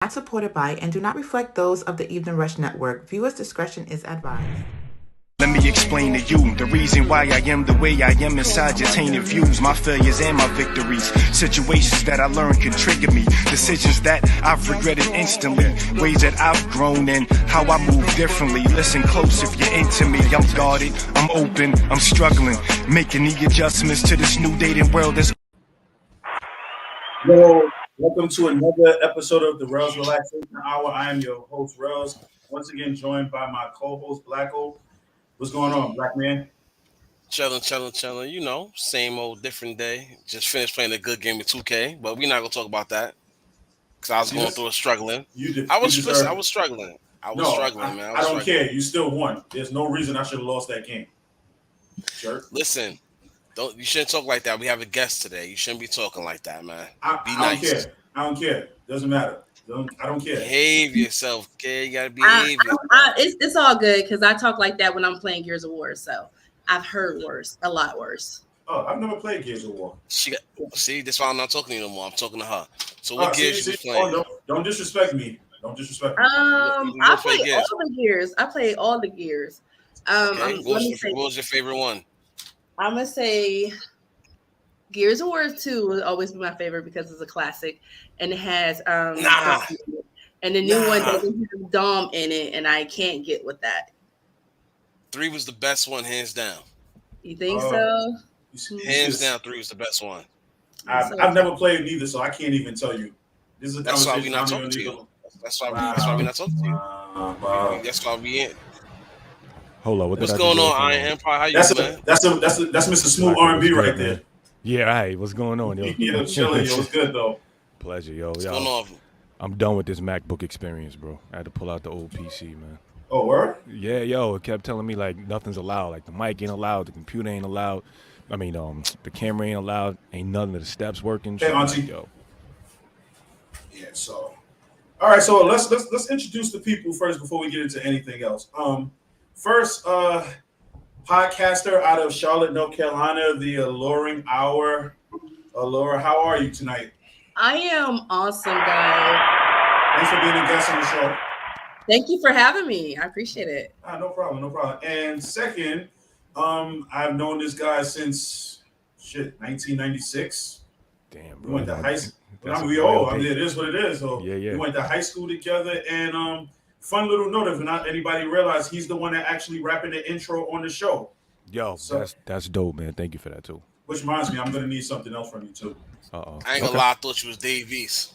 not supported by and do not reflect those of the Evening Rush Network. Viewers' discretion is advised. Let me explain to you the reason why I am the way I am inside your tainted views, my failures and my victories. Situations that I learned can trigger me. Decisions that I've regretted instantly. Ways that I've grown and how I move differently. Listen close if you're into me. I'm guarded, I'm open, I'm struggling. Making the adjustments to this new dating world that's... Yo, welcome to another episode of the Rellz Relaxation Hour. I am your host, Rellz. Once again, joined by my co-host, Blacko. What's going on, Black man? Chilling. You know, same old, different day. Just finished playing a good game of 2K, but we're not gonna talk about that because I was going through a struggling. I was struggling. I was struggling, man. I don't care. You still won. There's no reason I should have lost that game. Sure. Listen, you shouldn't talk like that. We have a guest today. You shouldn't be talking like that, man. Be nice. Don't care. I don't care. Doesn't matter. I don't care. Behave yourself, okay? You gotta behave yourself. It's all good because I talk like that when I'm playing Gears of War. So I've heard worse, a lot worse. Oh, I've never played Gears of War. See, that's why I'm not talking to you no more. I'm talking to her. So what Gears you playing? Oh, don't disrespect me. Don't disrespect me. I play all the Gears. I play all the Gears. Okay. What was your favorite one? I'm gonna say Gears of War 2 will always be my favorite because it's a classic, and it has and the new one doesn't have Dom in it, and I can't get with that. 3 was the best one, hands down. You think so? Hands down, 3 was the best one. I've never played neither, so I can't even tell you. This is that's why we're not talking to you. That's why we're not talking to you. That's why we in. Hold on, what's going on, Iron Empire? How you man? That's Mr. Smooth R&B right there. Yeah, hey, what's going on, yo? Yeah, chilling, yo. What's good though? Pleasure, yo. What's going on? I'm done with this MacBook experience, bro. I had to pull out the old PC, man. Oh, word? Yeah, yo. It kept telling me like nothing's allowed. Like the mic ain't allowed, the computer ain't allowed. I mean, the camera ain't allowed. Ain't none of the steps working. Hey, Auntie. Like, yo. Yeah. So, all right. So let's introduce the people first before we get into anything else. First, podcaster out of Charlotte, North Carolina, the Alluring Hour. Allura, how are you tonight? I am awesome, guys. Thanks for being a guest on the show. Thank you for having me. I appreciate it. No problem. And second, I've known this guy since 1996. Damn, bro. We went to high school. We old. I mean, it is what it is. So yeah. We went to high school together, and fun little note, if not anybody realized, he's the one that actually rapping the intro on the show. Yo, so, that's dope, man. Thank you for that too. Which reminds me, I'm gonna need something else from you too. I ain't gonna lie, I thought you was Dave East.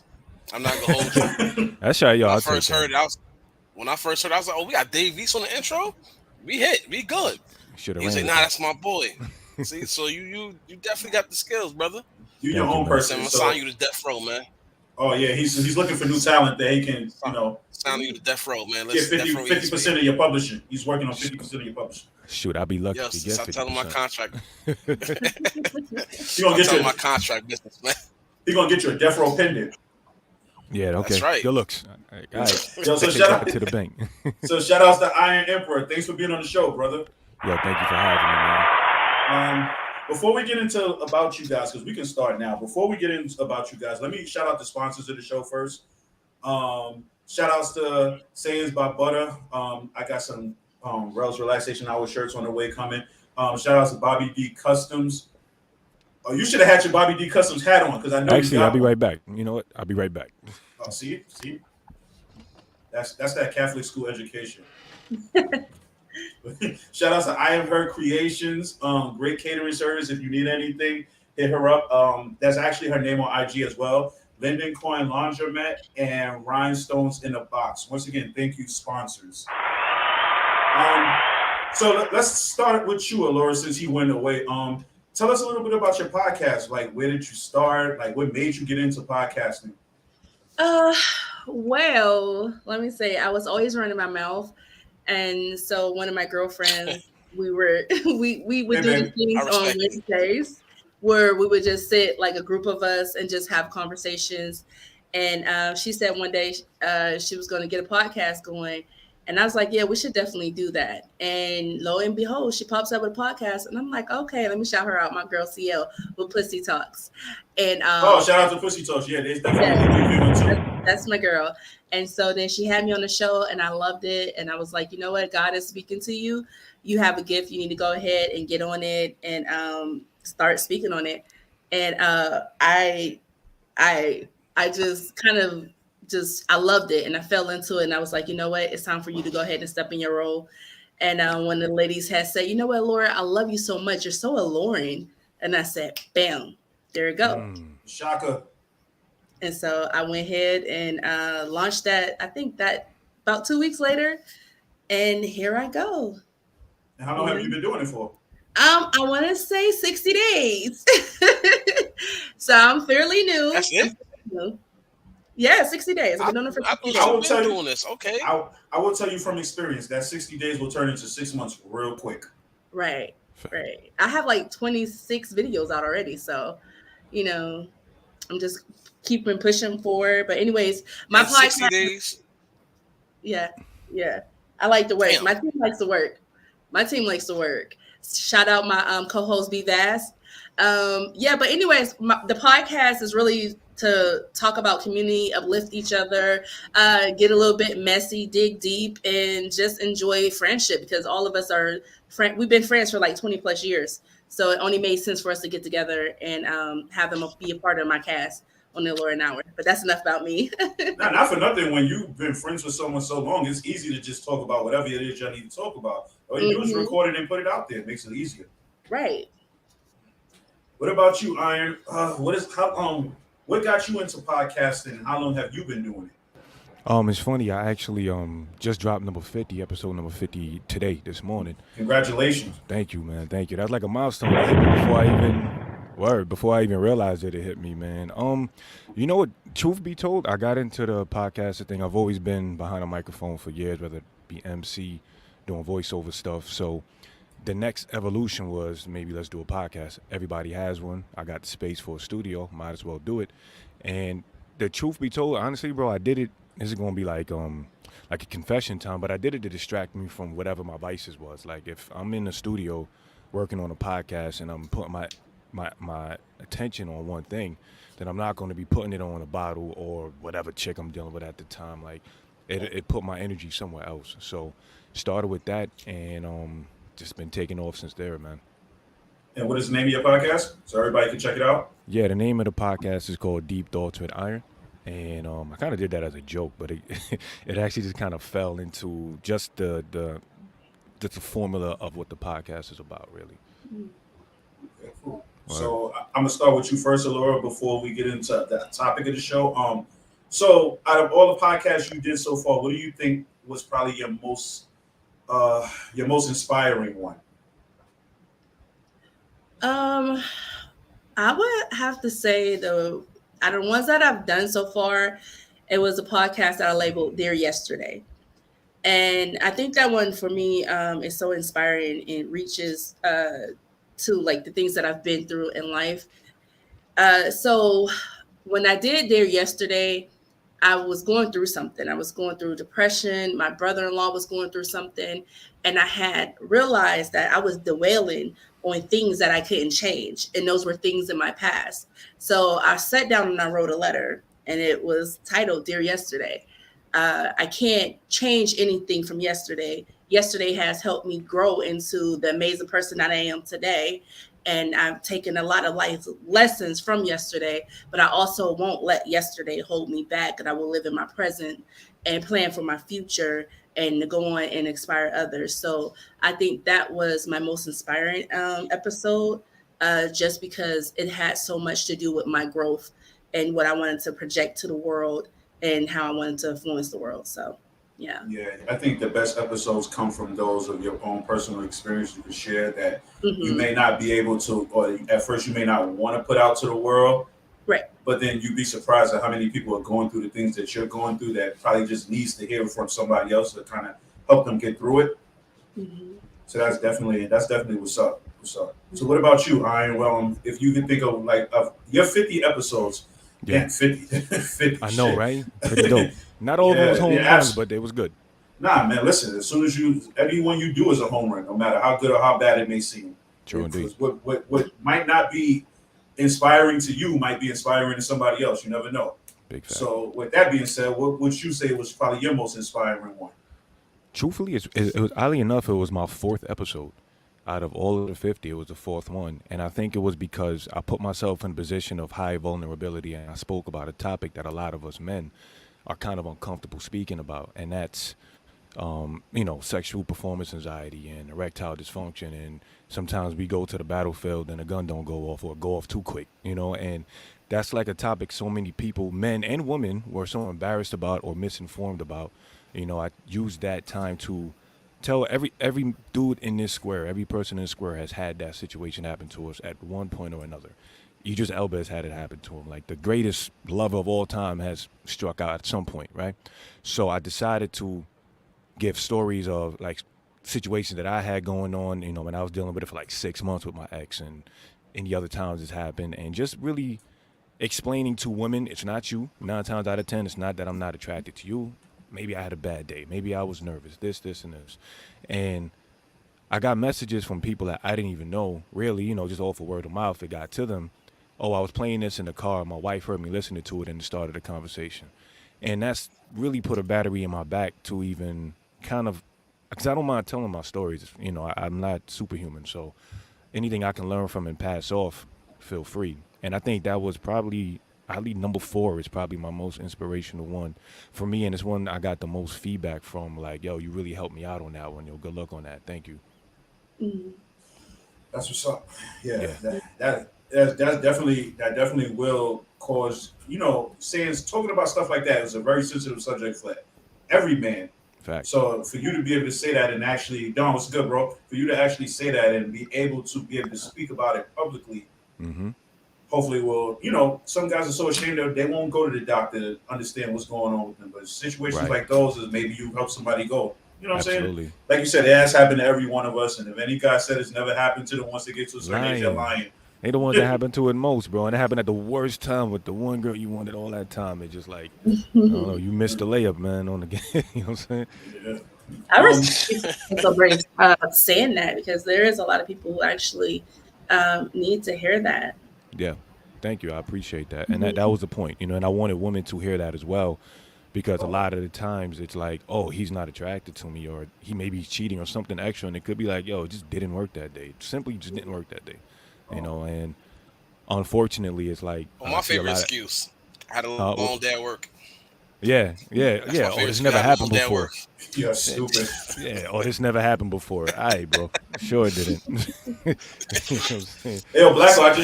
I'm not gonna hold you. That's right, yo. When I first heard it, I was like, oh, we got Dave East on the intro. We good. He was like, nah, that's my boy. See, so you definitely got the skills, brother. You're your own person. I'm gonna sign you to death row, man. Oh yeah, he's looking for new talent that he can, sign you to death row, man. Let's get 50% of your publishing. He's working on 50% of your publishing. Shoot, I'll be lucky to get 50%. I'm telling my contract. He's gonna get my contract business, man. He's gonna get you a death row pendant. Yeah, okay. That's right. Good looks. All right. Yo, so shout out to the bank. So shout outs to Iron Emperor. Thanks for being on the show, brother. Yo, thank you for having me, man. Before we get into about you guys, because we can start now. Before we get into about you guys, let me shout out the sponsors of the show first. Shout outs to Sayings by Butter. I got some Rellz Relaxation Hour shirts on the way coming. Shout outs to Bobby D Customs. Oh, you should have had your Bobby D Customs hat on because I know. Actually, I'll be right back. You know what? I'll be right back. Oh, see, that's that Catholic school education. Shout out to I Am Her Creations. Great catering service. If you need anything, hit her up. That's actually her name on IG as well. Linden Coin Laundromat and Rhinestones in a Box. Once again, thank you, sponsors. So let's start with you, Allura, since he went away. Tell us a little bit about your podcast. Like, where did you start? Like, what made you get into podcasting? Well, let me say, I was always running my mouth. And so one of my girlfriends, we would do these things on Wednesdays where we would just sit like a group of us and just have conversations. And she said one day she was going to get a podcast going. And I was like, yeah, we should definitely do that. And lo and behold, she pops up with a podcast. And I'm like, okay, let me shout her out, my girl CL with Pussy Talks. And shout out to Pussy Talks. Yeah, there's definitely too. That's my girl. And so then she had me on the show and I loved it. And I was like, you know what? God is speaking to you. You have a gift. You need to go ahead and get on it and start speaking on it. And I just kind of I loved it and I fell into it and I was like, you know what, it's time for you to go ahead and step in your role. And when the ladies had said, you know what, Laura, I love you so much, you're so alluring, and I said, bam, there you go. Shaka. And so I went ahead and launched that. I think that about 2 weeks later, and here I go. And how long have you been doing it for? I want to say 60 days. So I'm fairly new. That's it? Yeah, 60 days. I've been doing it for 60 days. I will tell you, doing this. Okay. I will tell you from experience that 60 days will turn into 6 months real quick. Right. I have like 26 videos out already. So, you know, I'm just keeping pushing forward. But anyways, my podcast. 60 days? Yeah. I like to work. Damn. My team likes to work. Shout out my co-host B Vast. But anyways, the podcast is really to talk about community, uplift each other, get a little bit messy, dig deep, and just enjoy friendship because all of us are we've been friends for like 20 plus years. So it only made sense for us to get together and have them be a part of my cast on the Alluring Hour. But that's enough about me. Not for nothing. When you've been friends with someone so long, it's easy to just talk about whatever it is you need to talk about. All you do is record it and put it out there. It makes it easier. Right. What about you, Iron? What got you into podcasting and how long have you been doing it? It's funny. I actually just dropped episode number 50 today, this morning. Congratulations. Thank you, man. Thank you. That's like a milestone before I even realized it hit me, man. You know what? Truth be told, I got into the podcasting thing. I've always been behind a microphone for years, whether it be MC, doing voiceover stuff. So the next evolution was maybe let's do a podcast. Everybody has one. I got the space for a studio. Might as well do it. And the truth be told, honestly, bro, I did it. This is gonna be like a confession time, but I did it to distract me from whatever my vices was. Like if I'm in the studio working on a podcast and I'm putting my attention on one thing, then I'm not going to be putting it on a bottle or whatever chick I'm dealing with at the time. Like it put my energy somewhere else. So started with that and just been taking off since there, man. And what is the name of your podcast? So everybody can check it out? Yeah, the name of the podcast is called Deep Thoughts with Iron. And I kind of did that as a joke, but it actually just kind of fell into just the formula of what the podcast is about, really. Okay, cool. Right. So I'm gonna start with you first, Allura, before we get into the topic of the show. So out of all the podcasts you did so far, what do you think was probably your most inspiring one? I would have to say out of the ones that I've done so far, it was a podcast that I labeled Dear Yesterday. And I think that one for me is so inspiring and reaches to like the things that I've been through in life. So when I did Dear Yesterday, I was going through something. I was going through depression. My brother-in-law was going through something. And I had realized that I was dwelling on things that I couldn't change. And those were things in my past. So I sat down and I wrote a letter and it was titled Dear Yesterday. I can't change anything from yesterday. Yesterday has helped me grow into the amazing person that I am today. And I've taken a lot of life lessons from yesterday, but I also won't let yesterday hold me back. And I will live in my present and plan for my future and go on and inspire others. So I think that was my most inspiring episode, just because it had so much to do with my growth and what I wanted to project to the world and how I wanted to influence the world. So, yeah. Yeah, I think the best episodes come from those of your own personal experience you can share that you may not be able to, or at first you may not want to put out to the world. Right. But then you'd be surprised at how many people are going through the things that you're going through that probably just needs to hear from somebody else to kind of help them get through it. So that's definitely what's up. So what about you, Iron? Well, if you can think of your 50 episodes. Yeah, 50. I know, right? Pretty dope. Not all of them was home runs, but they was good. Nah, man. Listen, as soon as anyone you do is a home run, no matter how good or how bad it may seem. True indeed. What might not be inspiring to you might be inspiring to somebody else. You never know. Big fact. So, with that being said, what would you say was probably your most inspiring one? Truthfully, it was oddly enough, it was my 4th episode. Out of all of the 50, it was the 4th one. And I think it was because I put myself in a position of high vulnerability, and I spoke about a topic that a lot of us men are kind of uncomfortable speaking about. And that's, sexual performance anxiety and erectile dysfunction. And sometimes we go to the battlefield and the gun don't go off or go off too quick, and that's like a topic so many people, men and women, were so embarrassed about or misinformed about. I used that time to tell every dude in this square, every person in the square has had that situation happen to us at one point or another. Idris Elba has had it happen to him. Like the greatest lover of all time has struck out at some point, right? So I decided to give stories of like situations that I had going on, when I was dealing with it for like 6 months with my ex and any other times it's happened, and just really explaining to women, it's not you. 9 times out of 10, it's not that I'm not attracted to you. Maybe I had a bad day. Maybe I was nervous, this, and this. And I got messages from people that I didn't even know, really, just off of word of mouth. It got to them. Oh, I was playing this in the car. My wife heard me listening to it and it started a conversation. And that's really put a battery in my back to even kind of, because I don't mind telling my stories. I'm not superhuman. So anything I can learn from and pass off, feel free. And I think that was probably, I lead number 4 is probably my most inspirational one for me, and it's one I got the most feedback from. Like, yo, you really helped me out on that one. Yo, good luck on that. Thank you. That's what's up. Yeah. That definitely will cause, talking about stuff like that is a very sensitive subject for every man. Fact. So for you to be able to say that and actually, Don, what's good, bro? For you to actually say that and be able to speak about it publicly. Mm-hmm. Hopefully will, some guys are so ashamed that they won't go to the doctor to understand what's going on with them. But situations like those is maybe you help somebody go. You know what I'm saying? Like you said, it has happened to every one of us. And if any guy said it's never happened to them once they get to a certain age, they're lying. They the ones that happen to it most, bro. And it happened at the worst time with the one girl you wanted all that time. It's just like, I don't know, you missed the layup, man, on the game. You know what I'm saying? Yeah. I respect so brave saying that, because there is a lot of people who actually need to hear that. Yeah. Thank you. I appreciate that. And that was the point, and I wanted women to hear that as well, because a lot of the times it's like, oh, he's not attracted to me, or he may be cheating or something extra. And it could be like, yo, it just didn't work that day. Simply just didn't work that day. And unfortunately, it's like my favorite excuse. I had a long day at work. Yeah. Oh, this never happened before. You're stupid. Yeah. Oh, this never happened before. All right, bro. Sure it didn't. You know what I'm saying? Yo, Blacko, I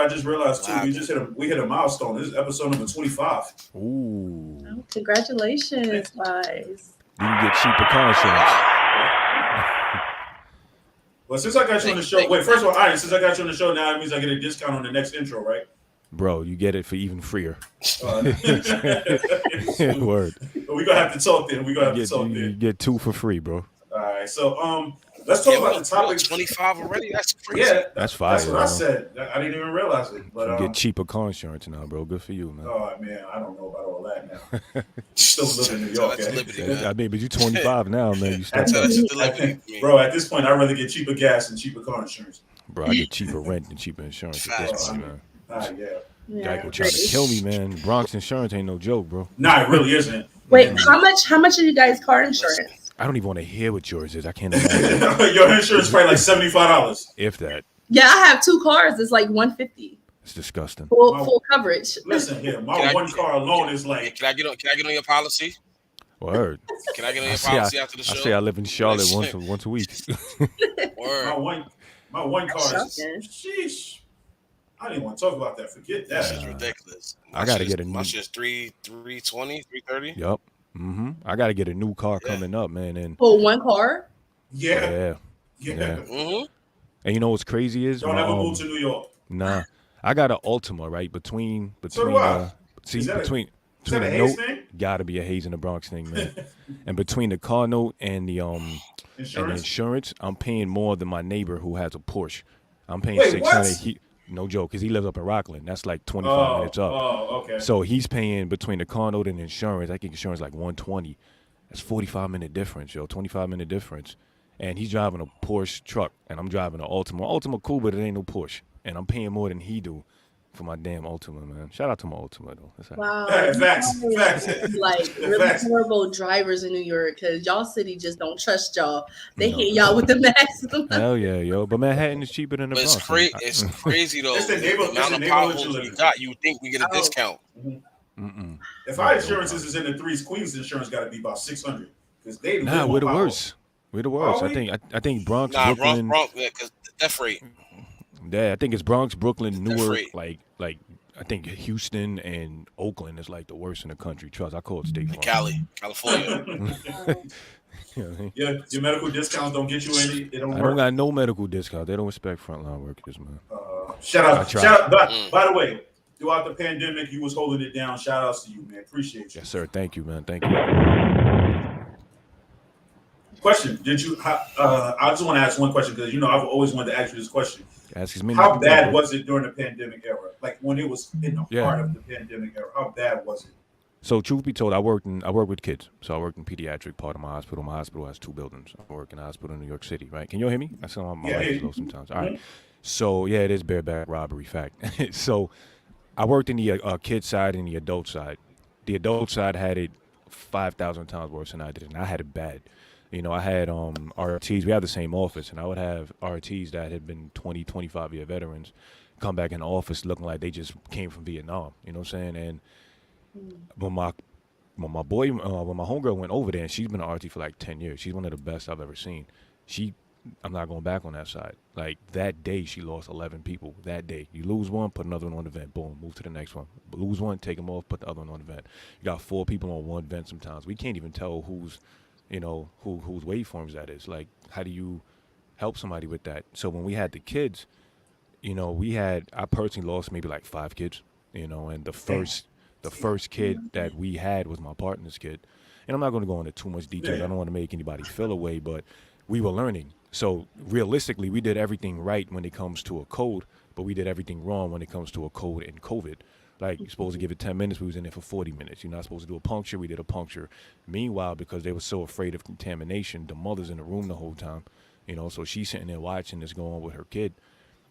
just realized too. We hit a milestone. This is episode number 25. Ooh. Oh, congratulations, guys. You can get cheaper car insurance. Well, since I got you on the show, first of all, since I got you on the show, now it means I get a discount on the next intro, right? Bro, you get it for even freer. Word. We're going to have to talk then. You get 2 for free, bro. All right. So, let's talk about the topic. 25 already? That's crazy. Yeah, that's fire. That's what I said. I didn't even realize it. But you get cheaper car insurance now, bro. Good for you, man. Oh man, I don't know about all that now. Still live in New York. I mean, but you're 25 now, man. Bro, at this point, I'd rather get cheaper gas and cheaper car insurance. Bro, I get cheaper rent and cheaper insurance at this point, man. Yeah. Geico trying to kill me, man. Bronx insurance ain't no joke, bro. Nah, it really isn't. Wait, how much are you guys car insurance? I don't even want to hear what yours is. I can't imagine. Your insurance is probably like $75. If that. Yeah, I have 2 cars. It's like $150. It's disgusting. Full coverage. Listen here, my one car alone is like. Can I get on your policy? Word. Can I get on your policy after the show? I say I live in Charlotte once a week. Word. My one car is. Sheesh. I didn't want to talk about that. Forget that. This is ridiculous. I got to get a new. My shit's 320, 330. Yup. I got to get a new car coming up, man. And one car? Yeah. Mm-hmm. And you know what's crazy is? Don't ever move to New York. Nah. I got an Ultima, right? Between between the note, gotta be a Hayes in the Bronx thing, man. And between the car note and the insurance, I'm paying more than my neighbor who has a Porsche. I'm paying $600. No joke, because he lives up in Rockland. That's like 25 minutes up. Oh, okay. So he's paying between the car note and insurance. I think insurance like $120. It's 45-minute difference, yo, 25-minute difference. And he's driving a Porsche truck, and I'm driving an Altima. Altima cool, but it ain't no Porsche. And I'm paying more than he do for my damn Altima, man. Shout out to my Altima, though. Wow. Facts. Like, really horrible drivers in New York, because y'all city just don't trust y'all. They hit y'all with the maximum. Hell yeah, yo. But Manhattan is cheaper than the Bronx. It's crazy, though. It's the amount of potholes we got, you would think we get a discount. If our insurance is in the threes, Queens insurance got to be about $600. Because they we're the worst. We're the worst. I think Bronx, Brooklyn. Bronx, because the death rate. Yeah, I think it's Bronx, Brooklyn, Newark, like I think Houston and Oakland is like the worst in the country. Trust, I call it State Farm. Cali, California. Yeah, your medical discounts don't get you any. It don't work. I don't got no medical discount. They don't respect frontline workers, man. Shout out. By the way, throughout the pandemic, you was holding it down. Shout outs to you, man. Appreciate you. Yes, sir. Thank you, man. Thank you. Question: Did you? I just want to ask one question because I've always wanted to ask you this question. Ask as many. How bad was it during the pandemic era? Like when it was in the heart of the pandemic era, how bad was it? So truth be told, I work with kids. So I worked in pediatric part of my hospital. My hospital has 2 buildings. I work in a hospital in New York City, right? Can you all hear me? I sound like my mic is low sometimes. All right. So yeah, it is bareback robbery fact. So I worked in the kid side and the adult side. The adult side had it 5,000 times worse than I did, and I had it bad. I had RTs. We had the same office, and I would have RTs that had been 20, 25-year veterans come back in the office looking like they just came from Vietnam. You know what I'm saying? And when my homegirl went over there, and she's been an RT for like 10 years. She's one of the best I've ever seen. I'm not going back on that side. Like that day, she lost 11 people. That day, you lose one, put another one on the vent. Boom, move to the next one. Lose one, take them off, put the other one on the vent. You got 4 people on one vent. Sometimes we can't even tell whose waveforms that is. Like, how do you help somebody with that? So when we had the kids, I personally lost maybe like 5 kids. And the first kid that we had was my partner's kid. And I'm not going to go into too much detail. I don't want to make anybody feel away, but we were learning. So realistically, we did everything right when it comes to a code, but we did everything wrong when it comes to a code in COVID. Like, you're supposed to give it 10 minutes, we was in there for 40 minutes. You're not supposed to do a puncture, we did a puncture. Meanwhile, because they were so afraid of contamination, the mother's in the room the whole time. So she's sitting there watching this go on with her kid.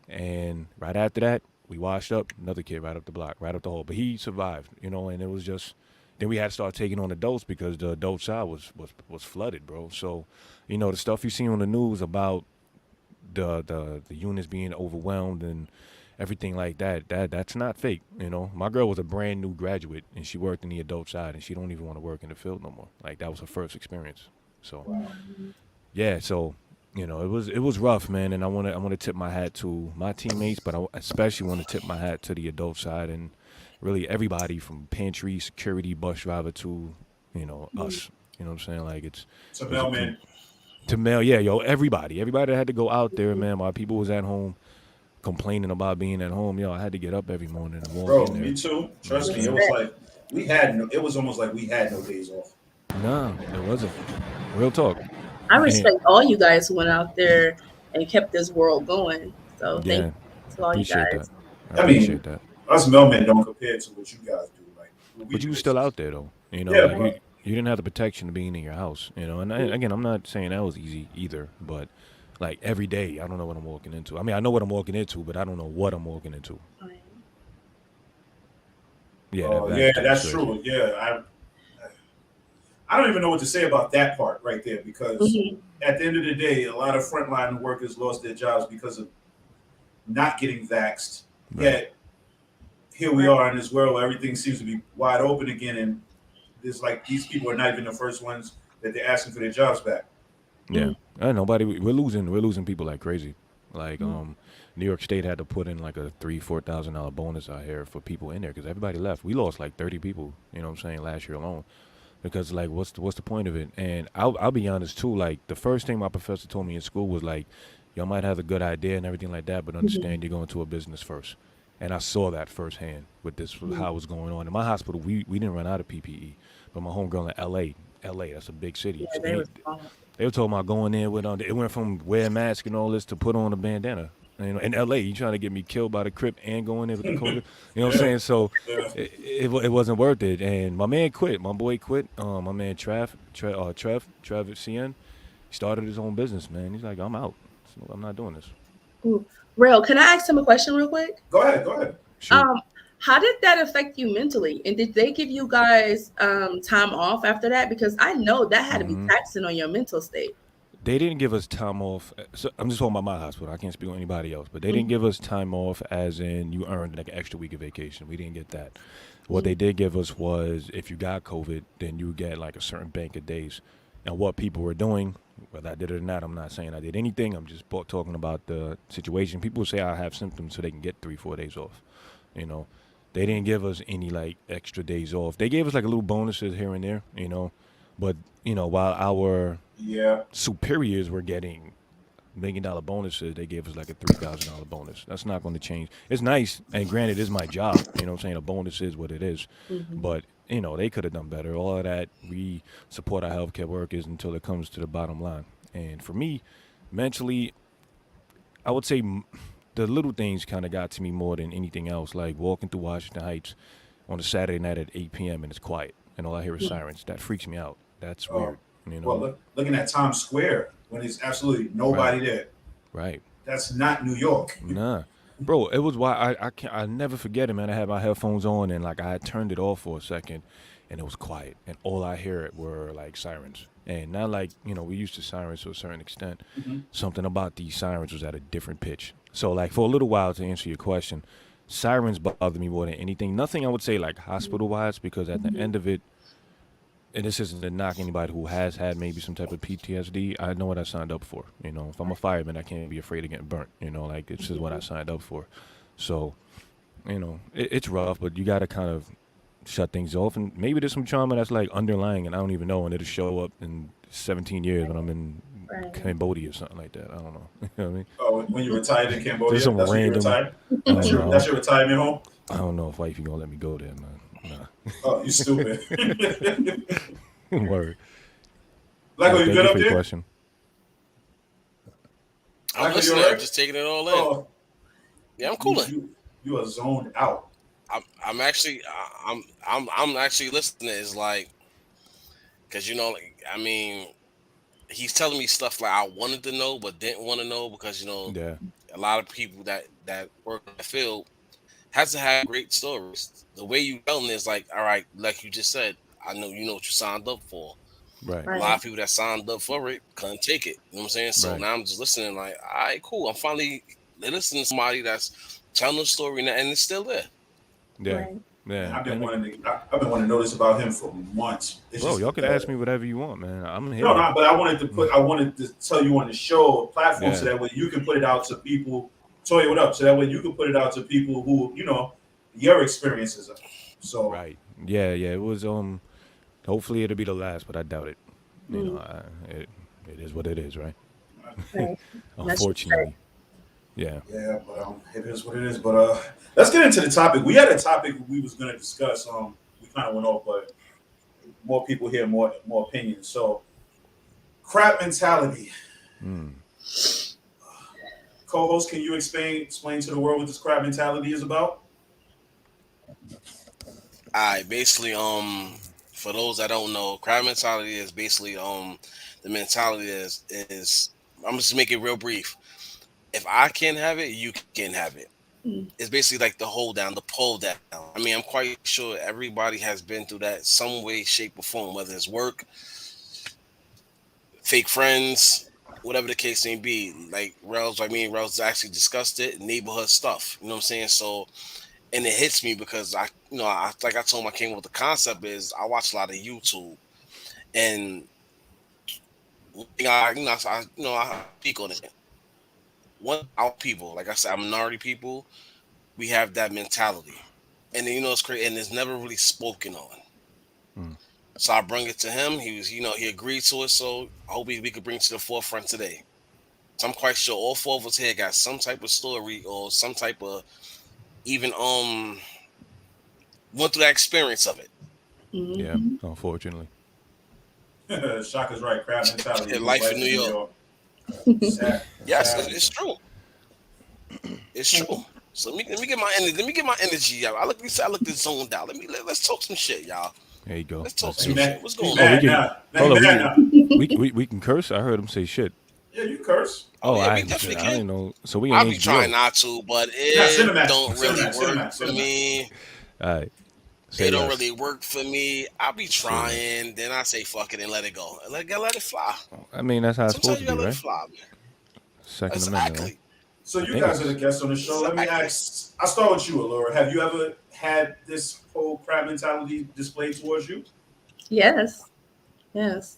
And right after that, we washed up, another kid right up the block, right up the hole. But he survived, and it was just, then we had to start taking on adults because the adult side was flooded, bro. So, the stuff you see on the news about the units being overwhelmed and everything like that's not fake. My girl was a brand new graduate and she worked in the adult side and she don't even want to work in the field no more. Like, that was her first experience. So yeah, so it was rough, man. And I want to tip my hat to my teammates, but I especially want to tip my hat to the adult side and really everybody from pantry, security, bus driver to us. You know what I'm saying? Like, it's to mailman. To mail, yeah, yo, everybody that had to go out there, man, while people was at home complaining about being at home, I had to get up every morning and walk in there. Me too. Trust me, it was like it was almost like we had no days off. Nah, it wasn't. Real talk. I respect all you guys who went out there and kept this world going. So thank you to all you guys. I appreciate that. Us mailmen don't compare to what you guys do. But you were still out there though. You didn't have the protection of being in your house. And again, I'm not saying that was easy either, but like every day, I don't know what I'm walking into. I mean, I know what I'm walking into, but I don't know what I'm walking into. Yeah, that's true. Yeah, I don't even know what to say about that part right there because at the end of the day, a lot of frontline workers lost their jobs because of not getting vaxxed. Right. Yet here we are in this world where everything seems to be wide open again, and it's like these people are not even the first ones that they're asking for their jobs back. Yeah, we're losing people like crazy. Like New York State had to put in like a $3,000-$4,000 bonus out here for people in there because everybody left. We lost like 30 people. You know what I'm saying, last year alone. Because like, what's the point of it? And I'll be honest too. Like, the first thing my professor told me in school was like, y'all might have a good idea and everything like that, but understand you're going to a business first. And I saw that firsthand with this, how it was going on. In my hospital, we didn't run out of PPE, but my homegirl in LA, that's a big city. Yeah, they were talking about going in with it went from wear a mask and all this to put on a bandana. You know, in LA, you trying to get me killed by the Crip and going there with the COVID. You know what I'm saying? So it wasn't worth it. And my man quit. My boy quit. My man Travis CN, he started his own business, man. He's like, I'm out. So I'm not doing this. Rell, can I ask him a question real quick? Go ahead. Sure. How did that affect you mentally? And did they give you guys time off after that? Because I know that had to be taxing on your mental state. They didn't give us time off. So I'm just talking about my hospital. I can't speak on anybody else. But they didn't give us time off as in you earned like an extra week of vacation. We didn't get that. What they did give us was if you got COVID, then you get like a certain bank of days. And what people were doing, whether I did it or not, I'm not saying I did anything. I'm just talking about the situation. People say I have symptoms so they can get 3-4 days off. You know, they didn't give us any like extra days off. They gave us like a little bonuses here and there, you know. But, you know, while our superiors were getting $1 million bonuses, they gave us like a $3,000 bonus. That's not going to change. It's nice, and granted, it's my job. You know what I'm saying? A bonus is what it is. But, you know, they could have done better. All of that, we support our healthcare workers until it comes to the bottom line. And for me, mentally, I would say the little things kind of got to me more than anything else, like walking through Washington Heights on a Saturday night at 8 p.m. and it's quiet, and all I hear is sirens. That freaks me out. That's weird. You know? Well, looking at Times Square when there's absolutely nobody there. Right. That's not New York. Nah. Bro, it was why I never forget it, man. I had my headphones on and like I had turned it off for a second and it was quiet and all I hear were like sirens. And not like, you know, we used to sirens to a certain extent. Something about these sirens was at a different pitch. So like for a little while, to answer your question, sirens bothered me more than anything. Nothing I would say like hospital-wise, because at the end of it, and this isn't to knock anybody who has had maybe some type of PTSD. I know what I signed up for. You know, if I'm a fireman, I can't be afraid of getting burnt. You know, like this is what I signed up for. So, you know, it's rough, but you got to kind of shut things off. And maybe there's some trauma that's like underlying, and I don't even know, and it'll show up in 17 years when I'm in Cambodia or something like that. I don't know. You know what I mean? Oh, when you retired in Cambodia, some that's random, that's your retirement home? I don't know if wifey gonna let me go there, man. Nah. Oh, you stupid. Word. Like, you good up there? Question. I'm listening. I'm just taking it all in. Oh, yeah, I'm cooling. You are zoned out. I'm actually listening. It's like, because you know, like, I mean, he's telling me stuff like I wanted to know but didn't want to know because you know, a lot of people that work in the field has to have great stories. The way you telling is like, all right, like you just said, I know you know what you signed up for. Right. A lot of people that signed up for it couldn't take it. You know what I'm saying? So now I'm just listening like, all right, cool. I'm finally listening to somebody that's telling the story and it's still there. Yeah. Right. Yeah. I've been wanting to know this about him for months. Bro, y'all can ask me whatever you want, man. I'm here. No, but I wanted to tell you on the show a platform so that way you can put it out to people. Toya, what up? So that way you can put it out to people who, you know, your experiences are. So right. Yeah. It was hopefully it'll be the last, but I doubt it. You know, it is what it is, right? Unfortunately. Yeah. Yeah, but it is what it is. But let's get into the topic. We had a topic we was gonna discuss. We kind of went off, but more people hear more opinions. So crap mentality. Co-host, can you explain to the world what this crab mentality is about? Basically, for those that don't know, crab mentality is basically the mentality is I'm just make it real brief. If I can't have it, you can have it. It's basically like the hold down, the pull down. I mean, I'm quite sure everybody has been through that some way, shape, or form, whether it's work, fake friends, whatever the case may be. Like Rellz actually discussed it, neighborhood stuff. You know what I'm saying? So, and it hits me because I told him I came up with the concept is I watch a lot of YouTube, and I speak on it. One our people, like I said, minority people, we have that mentality, and you know it's crazy, and it's never really spoken on. So I bring it to him. He was, he agreed to it. So I hope we could bring it to the forefront today. So I'm quite sure all four of us here got some type of story or some type of even went through that experience of it. Yeah, unfortunately. Shaka's right. Crab mentality. Life in New York. Yes, it's true. It's true. So let me get my energy. Let me get my energy out. I look this zoned out. Let's talk some shit, y'all. There you go. Let's talk Let's some do shit. it. What's going Oh, on? we can. Now, Hold on. now. We can curse. I heard him say shit. Yeah, you curse. Oh, Yeah, we I definitely I didn't can. know. So we in I'll be HBO. trying not to, but Nah, it don't really work for me. All right. Say It don't less. really work for me. I'll be Say less. trying, then I say fuck it and let it go. Let it fly. I mean, that's how it's supposed Sometimes to you be, gotta let it right? fly, man. Second Amendment, right? Exactly. So I you think guys are the it's. guests on the show. Let me Exactly. ask. I'll start with you, Allura. Have you ever had this whole crab mentality displayed towards you? Yes, yes.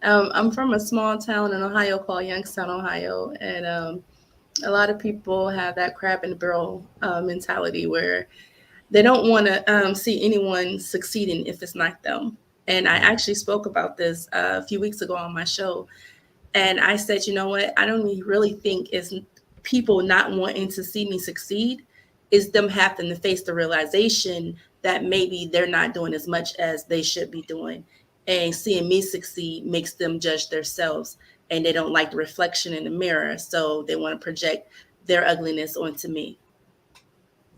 I'm from a small town in Ohio called Youngstown, Ohio, and a lot of people have that crab in the barrel mentality where they don't want to see anyone succeeding if it's not them. And I actually spoke about this a few weeks ago on my show. And I said, you know what? I don't really think it's people not wanting to see me succeed. Is them having to face the realization that maybe they're not doing as much as they should be doing. And seeing me succeed makes them judge themselves and they don't like the reflection in the mirror. So they want to project their ugliness onto me.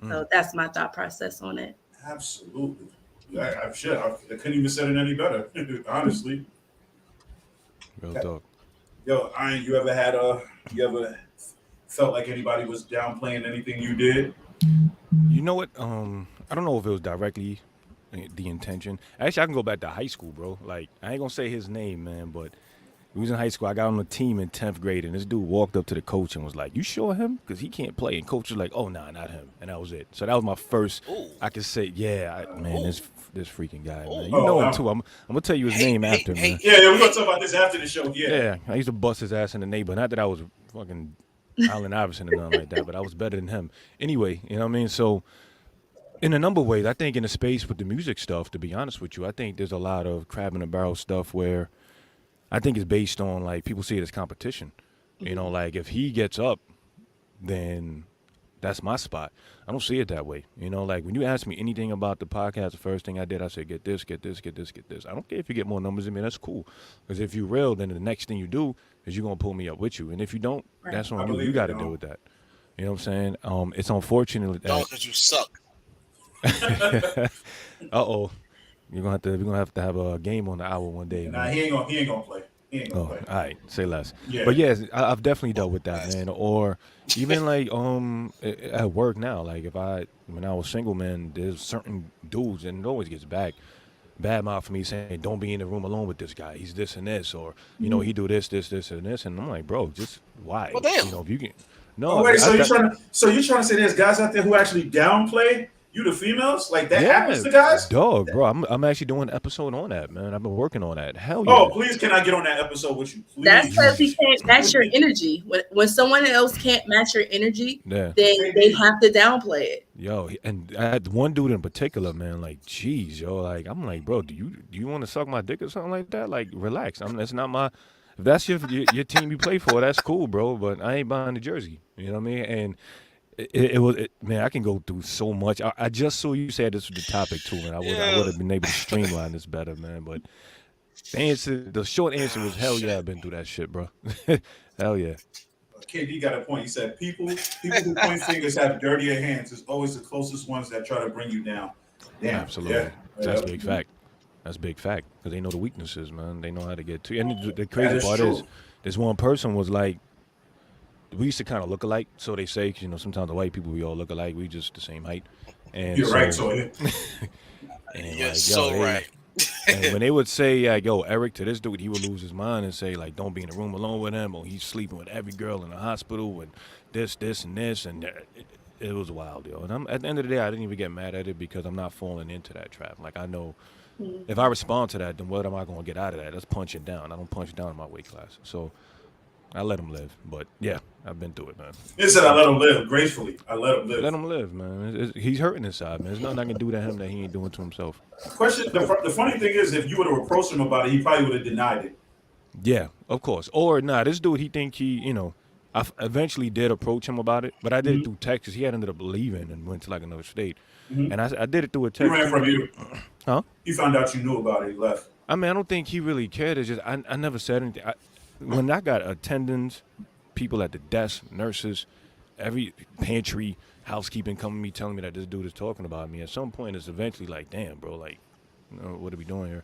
So that's my thought process on it. Absolutely. I'm sure. I couldn't even said it any better. Honestly. Real talk. Yo, Iron, you ever felt like anybody was downplaying anything you did? You know what? I don't know if it was directly the intention. Actually, I can go back to high school, bro. Like, I ain't gonna say his name, man, but we was in high school. I got on the team in 10th grade, and this dude walked up to the coach and was like, "You sure him? Because he can't play." And coach was like, "Oh, nah, not him." And that was it. So that was my first. Ooh. I could say, yeah, man, Ooh. this freaking guy, man. Ooh. You know him too. I'm gonna tell you his name after, Hey, man. Yeah, we're gonna talk about this after the show. Yeah. Yeah, I used to bust his ass in the neighbor. Not that I was fucking Allen Iverson or nothing like that, but I was better than him. Anyway, you know what I mean? So in a number of ways, I think in the space with the music stuff, to be honest with you, I think there's a lot of crab in the barrel stuff where I think it's based on like people see it as competition. You know, like if he gets up, then that's my spot. I don't see it that way. You know, like when you ask me anything about the podcast, the first thing I did, I said, get this, get this, get this, get this. I don't care if you get more numbers than me. That's cool. Because if you're real, then the next thing you do is you're going to pull me up with you. And if you don't, that's on you. You got to deal with that. You know what I'm saying? It's unfortunate that. Don't, because you suck. Uh-oh. We're gonna have to have a game on the hour one day. Nah, man. he ain't gonna play. He ain't gonna play. All right, say less. Yeah. But yes, I've definitely dealt with that, man. Or even like at work now, like when I was single, man, there's certain dudes, and it always gets bad mouth for me saying, "Don't be in the room alone with this guy. He's this and this," or you know, he do this, this, and this, and I'm like, bro, just why? Well, damn. You know, if you can. No, Oh, wait, so you're trying to say there's guys out there who actually downplay you, the females? Like that happens to guys? Dog, bro. I'm actually doing an episode on that, man. I've been working on that. Hell yeah. Oh, please, can I get on that episode with you? Please. That's because he can't match your energy. When someone else can't match your energy, then they have to downplay it. Yo, and I had one dude in particular, man. Like, geez, yo, like I'm like, bro, do you want to suck my dick or something like that? Like, relax. That's not my. If that's your team you play for, that's cool, bro. But I ain't buying the jersey. You know what I mean? And man, I can go through so much. I just saw you said this was the topic too, and I would have been able to streamline this better, man. But the short answer was hell yeah, I've been through that shit, bro. Hell yeah. KD got a point. He said people who point fingers have dirtier hands. It's always the closest ones that try to bring you down. Damn. Absolutely. Yeah. That's big fact. That's big fact because they know the weaknesses, man. They know how to get to you. And the crazy part is, this one person was like, we used to kind of look alike, so they say. You know, sometimes the white people we all look alike. We just the same height. And you're right, Toya. And you're like, so right. And when they would say, like, yo, Eric, to this dude, he would lose his mind and say, like, don't be in the room alone with him, or he's sleeping with every girl in the hospital, and this, and this, and it was wild, yo. And at the end of the day, I didn't even get mad at it because I'm not falling into that trap. Like, I know if I respond to that, then what am I going to get out of that? That's punching down. I don't punch down in my weight class. So I let him live. But, yeah, I've been through it, man. He said I let him live gracefully. I let him live. Let him live, man. He's hurting inside, man. There's nothing I can do to him that he ain't doing to himself. Question: the funny thing is, if you would have approached him about it, he probably would have denied it. Yeah, of course. Or, this dude, he think I eventually did approach him about it, but I did it through text because he had ended up leaving and went to like another state. And I did it through a text. He ran from you. Huh? He found out you knew about it. He left. I mean, I don't think he really cared. It's just I never said anything. When I got attendants, people at the desk, nurses, every pantry housekeeping coming to me telling me that this dude is talking about me. At some point, it's eventually like, damn, bro, like, what are we doing here?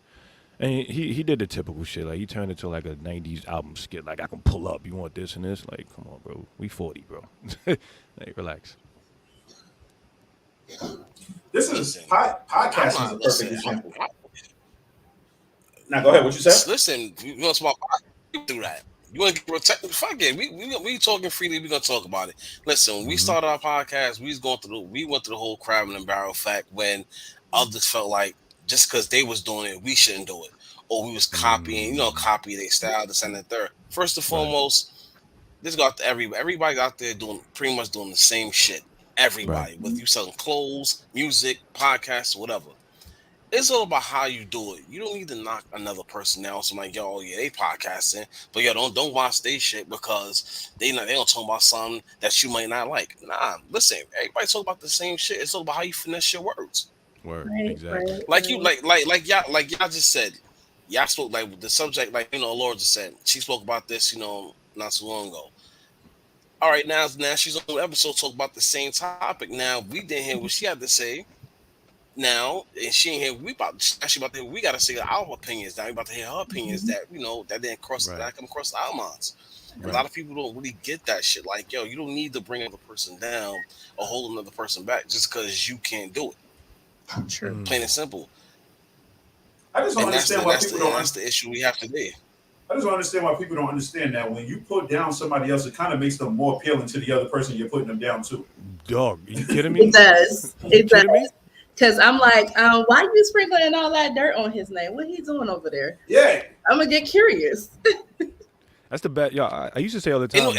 And he did the typical shit. Like, he turned into like a 90s album skit. Like, I can pull up. You want this and this? Like, come on, bro. We 40, bro. Like, relax. This is podcasting is a perfect example. Now, go ahead. What you said? Listen, you want to talk through that. You want to get protected? Fuck it. We talking freely. We gonna talk about it. Listen, when we started our podcast, we went through the whole crab and barrel fact when others felt like just because they was doing it, we shouldn't do it, or we was copying, copy their style, this and the third. First and foremost, this got everybody out there doing pretty much doing the same shit. Everybody, whether you selling clothes, music, podcasts, whatever. It's all about how you do it. You don't need to knock another person down. So I'm like, yo, yeah, they podcasting, but yo, don't watch their shit because they don't talk about something that you might not like. Nah, listen, everybody talk about the same shit. It's all about how you finesse your words. Word, exactly. Like you, like y'all just said, y'all spoke like the subject, like Laura just said. She spoke about this, not too long ago. All right, now she's on the episode talk about the same topic. Now we didn't hear what she had to say. Now, and she ain't here. We gotta say our opinions. Now we about to hear her opinions that that didn't come across our minds. Right. A lot of people don't really get that shit. Like, yo, you don't need to bring another person down or hold another person back just because you can't do it. True. Plain and simple. I just don't understand why people don't. That's the issue we have today. I just don't understand why people don't understand that when you put down somebody else, it kind of makes them more appealing to the other person you're putting them down to. Dog, are you kidding me? It does. It does. Because I'm like, why you sprinkling all that dirt on his name? What he doing over there? Yeah. I'm going to get curious. That's the best. Yeah, I used to say all the time,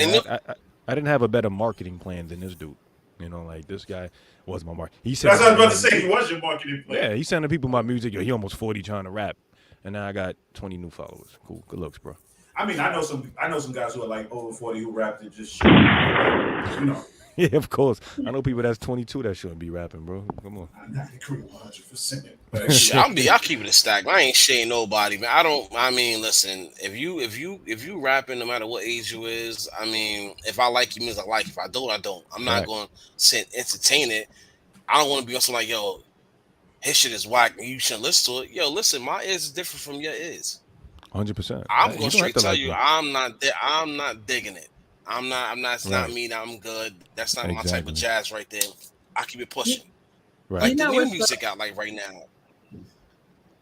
I didn't have a better marketing plan than this dude. Like this guy was my market. That's what I was about to say. He was your marketing plan. Yeah, he's sending people my music. Yo, he almost 40 trying to rap. And now I got 20 new followers. Cool. Good looks, bro. I mean, I know some guys who are like over 40 who rap to just Yeah, of course. I know people that's 22 that shouldn't be rapping, bro. Come on. I agree 100%. I'll keep it a stack. I ain't shading nobody, man. I mean, listen, if you rapping, no matter what age you is, I mean, if I like you, means I like. If I don't, I don't. I'm not going to entertain it. I don't want to be on something like, yo, his shit is whack and you shouldn't listen to it. Yo, listen, my ears is different from your ears. 100%. I'm going to straight tell you, I'm not digging it. I'm not. It's not me. I'm good. That's not my type of jazz right there. I keep it pushing. Right. Like the new music out like right now.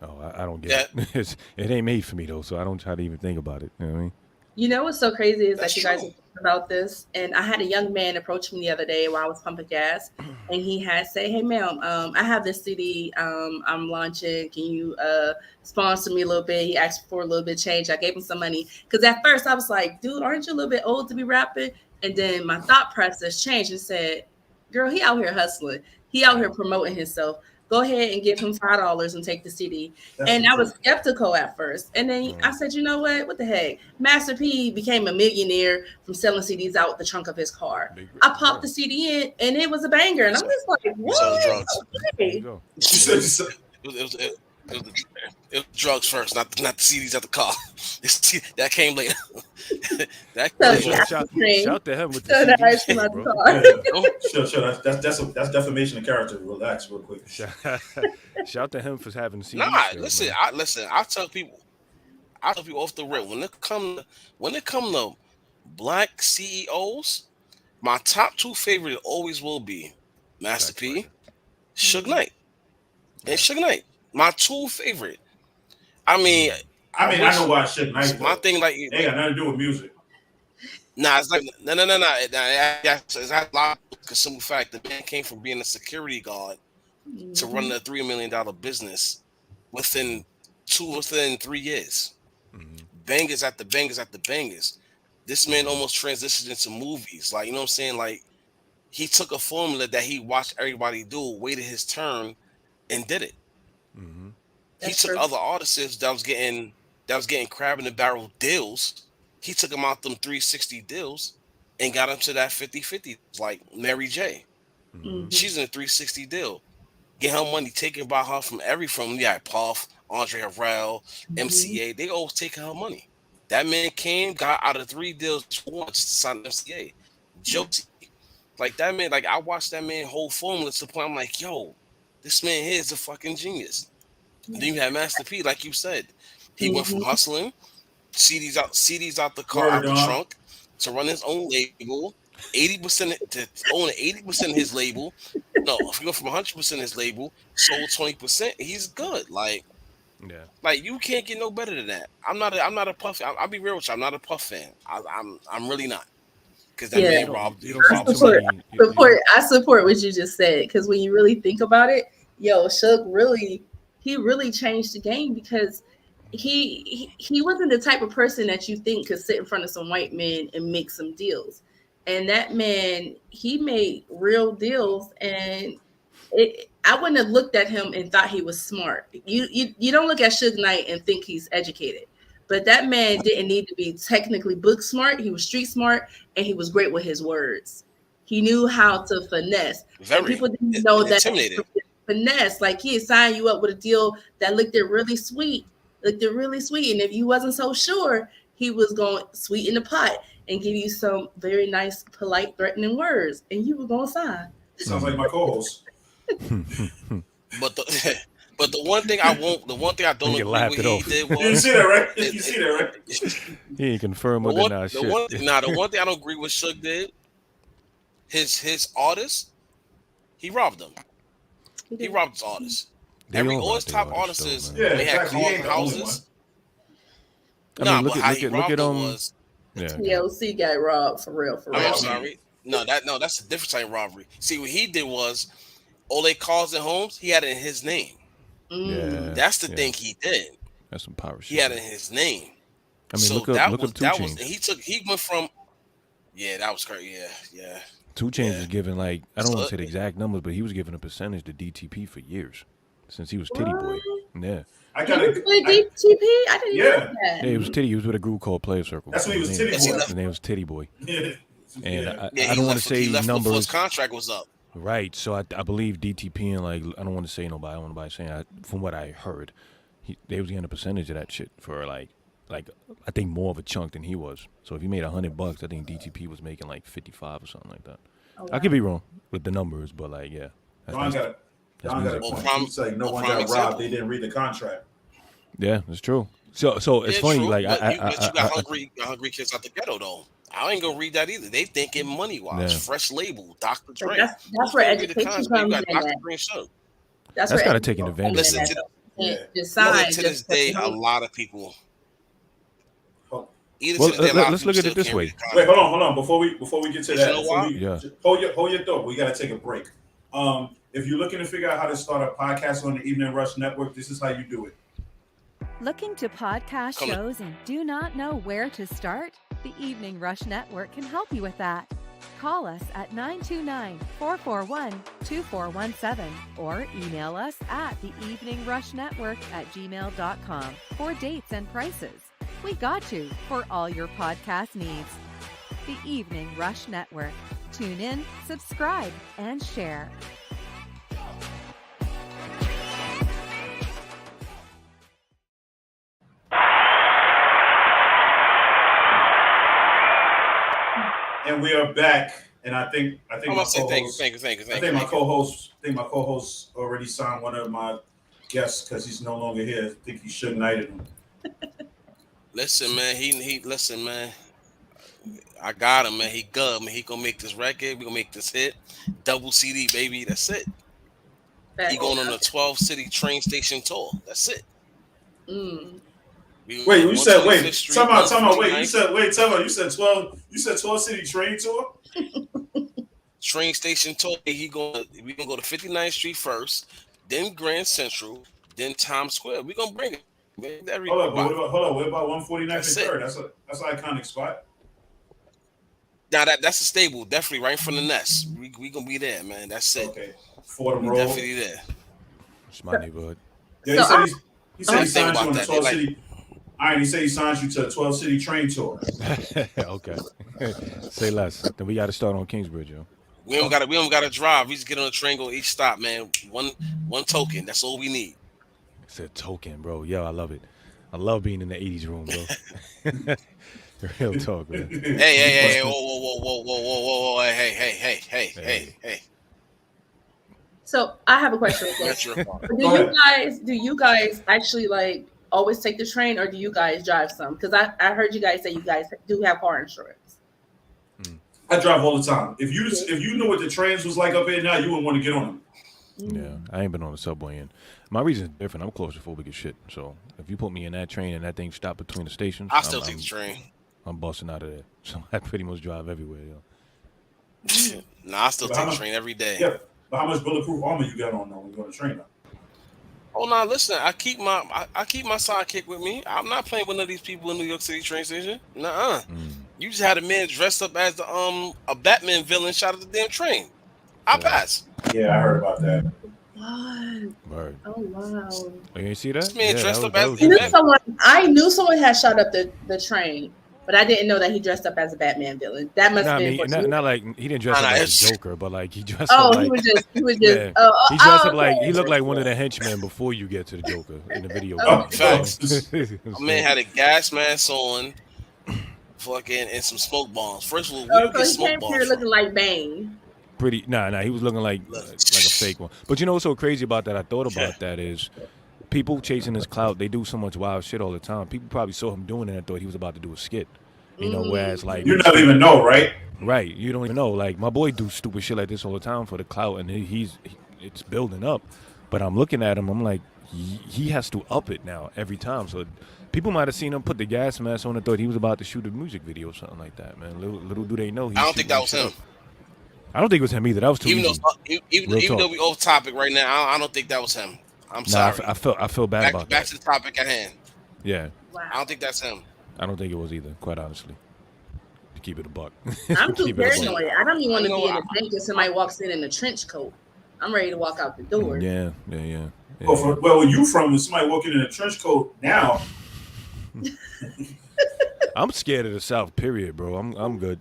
Oh, I don't get it. It ain't made for me though, so I don't try to even think about it. You know what I mean? You know what's so crazy is that you guys are talking about this, and I had a young man approach me the other day while I was pumping gas, and he had said, "Hey, ma'am, I have this CD I'm launching. Can you sponsor me a little bit?" He asked for a little bit of change. I gave him some money because at first I was like, "Dude, aren't you a little bit old to be rapping?" And then my thought process changed and said, "Girl, he out here hustling. He out here promoting himself. Go ahead and give him $5 and take the CD." And I was skeptical at first. And then I said, you know what? What the heck? Master P became a millionaire from selling CDs out the trunk of his car. I popped the CD in and it was a banger. And I'm just like, what? Okay. It was drugs first, not the CDs at the car. That came later. Shout to him with the CD, bro. Sure. That's defamation of character. Relax, real quick. Shout to him for having CDs. Nah, listen. I tell people off the rip when it come to black CEOs, my top two favorite always will be Master P, Suge Knight, and Suge Knight. My two favorite. I mean, I know why Suge Knight. My thing, like, ain't got nothing to do with music. Nah, it's like no. It's a lot because simple fact, the man came from being a security guard to running a $3 million business within 3 years. Bangers after bangers after bangers. This man almost transitioned into movies. Like, you know what I'm saying? Like, he took a formula that he watched everybody do, waited his turn, and did it. He took other artists that was getting crab in the barrel deals. He took them out them 360 deals and got them to that 50-50. Like Mary J. She's in a 360 deal. Get her money taken by her from Puff, Andre Harrell, MCA. They always take her money. That man got out of 3 deals just to sign MCA. Josie. Like that man, like I watched that man whole formula to the point I'm like, yo, this man here is a fucking genius. And then you have Master P, like you said, he went from hustling, CDs out the car, out the trunk, to run his own label, 80% to own 80% of his label. No, if you go from 100% of his label, sold 20%, he's good. Like you can't get no better than that. I'm not a Puff. I'll be real with you. I'm not a Puff fan. I'm really not. Because that man robbed. I support what you just said. Because when you really think about it, Suge really changed the game because he wasn't the type of person that you think could sit in front of some white men and make some deals. And that man, he made real deals, and I wouldn't have looked at him and thought he was smart. You don't look at Suge Knight and think he's educated. But that man didn't need to be technically book smart. He was street smart, and he was great with his words. He knew how to finesse. And people didn't know that finesse. Like he signed you up with a deal that looked really sweet. And if you wasn't so sure, he was going to sweeten the pot and give you some very nice, polite, threatening words, and you were going to sign. Sounds like my co-host. But the one thing I don't agree with he did was... You see that, right? You see that, right? He ain't confirmed or denied shit. The one thing I don't agree with Suge did, his artists, he robbed them. He robbed his artists. All his top artists, they had cars and houses. I mean, look at was... TLC got robbed for real. I'm sorry. That's a different type of robbery. See, what he did was, all their cars and homes, he had it in his name. Yeah, that's the thing he did. That's some power shit. He had it in his name. I mean, look up 2 Chainz. He went from, that was crazy. Yeah. 2 Chainz was giving I don't want to say the exact numbers, but he was giving a percentage to DTP for years since he was Titty Boy. Yeah. I got DTP. I didn't know that. Yeah, he was Titty. He was with a group called Player Circle. That's when he was Titty Boy. His name was Titty Boy. And I don't want to say numbers. His contract was up. Right, so I believe DTP and I don't want to say nobody. I don't want nobody saying from what I heard, they was getting a percentage of that shit for I think more of a chunk than he was. So if he made $100, I think DTP was making 55 or something like that. Oh, wow. I could be wrong with the numbers, but yeah. Don got a point. He's like, no one got robbed. They didn't read the contract. Yeah, that's true. So it's funny. True, you got hungry kids out the ghetto though. I ain't gonna read that either. They thinking money wise. Fresh label, Dr. Dre. That's where education comes in. That's kind of taking advantage. Listen to this day, a lot of people. Let's look at it this way. Wait, hold on. Before we get to that, hold your thought. We gotta take a break. If you're looking to figure out how to start a podcast on the Evening Rush Network, this is how you do it. Looking to podcast shows and do not know where to start? The Evening Rush Network can help you with that. Call us at 929-441-2417 or email us at theeveningrushnetwork@gmail.com for dates and prices. We got you for all your podcast needs. The Evening Rush Network. Tune in, subscribe, and share. And we are back, and I think my co-host. Thank you. I think my co-host already signed one of my guests because he's no longer here. I think he should knighted him. Listen, man. Listen, man. I got him, man. He good, man. He gonna make this record. We gonna make this hit. Double CD, baby. That's it. He going on a 12-city train station tour. That's it. Wait, you said wait. Time out. Wait, you said 12. You said 12-city train tour. Train station tour. We gonna go to 59th Street first, then Grand Central, then Times Square. We gonna bring it. Hold on. What about 149th and 3rd? That's an iconic spot. Now that's a stable, definitely right from the nest. We gonna be there, man. That's it. Okay, Fordham Road. Definitely there. It's my neighborhood. Yeah, he said he signed you on the 12-city. All right, he said he signs you to a 12-city train tour. Okay. Say less. Then we got to start on Kingsbridge, yo. We don't gotta drive. We just get on the train, go each stop, man. One token. That's all we need. It's a token, bro. Yo, I love it. I love being in the 80s room, bro. Real talk, man. Hey, whoa, hey. So I have a question. Do you guys actually like always take the train, or do you guys drive some? Because I heard you guys say you guys do have car insurance. I drive all the time. If you knew what the trains was like up here now, you wouldn't want to get on them. Yeah, I ain't been on the subway in. My reason is different. I'm claustrophobic as shit. So if you put me in that train and that thing stopped between the stations, I still take the train. I'm busting out of there. So I pretty much drive everywhere, yo. I still take the train every day. Yeah, but how much bulletproof armor you got on though when you're on the train? Oh no! Listen, I keep my sidekick with me. I'm not playing with none of these people in New York City train station. Nuh-uh. You just had a man dressed up as a Batman villain shot at the damn train. I pass. Yeah, I heard about that. What? Word. Oh wow! Oh, you ain't see that? This man dressed up as I knew someone had shot up the train, but I didn't know that he dressed up as a Batman villain. That must have been not like he didn't dress up as a Joker, but like he dressed up. Like, he was just. he dressed up like he looked like one of the henchmen before you get to the Joker in the video. Facts. A man had a gas mask on, fucking, and some smoke bombs. First of all, we get smoke bombs. He came here looking like Bane. Nah, he was looking like a fake one. But you know what's so crazy about that? I thought about that is people chasing his clout. They do so much wild shit all the time. People probably saw him doing it and thought he was about to do a skit. You know, whereas like you don't even know, right? Right, you don't even know. Like my boy do stupid shit like this all the time for the clout, and it's building up. But I'm looking at him, I'm like, he has to up it now every time. So people might have seen him put the gas mask on and thought he was about to shoot a music video or something like that, man. Little do they know. I don't think that was him. I don't think it was him either. That was too easy. Even though we off topic right now, I don't think that was him. I'm sorry. I feel bad about that. Back to the topic at hand. Yeah. Wow. I don't think that's him. I don't think it was either, quite honestly. To keep it a buck. I'm too paranoid. I don't even want to be in a bank if somebody walks in a trench coat. I'm ready to walk out the door. Yeah. Well, where you from? Is somebody walking in a trench coat now? I'm scared of the South, period, bro. I'm good.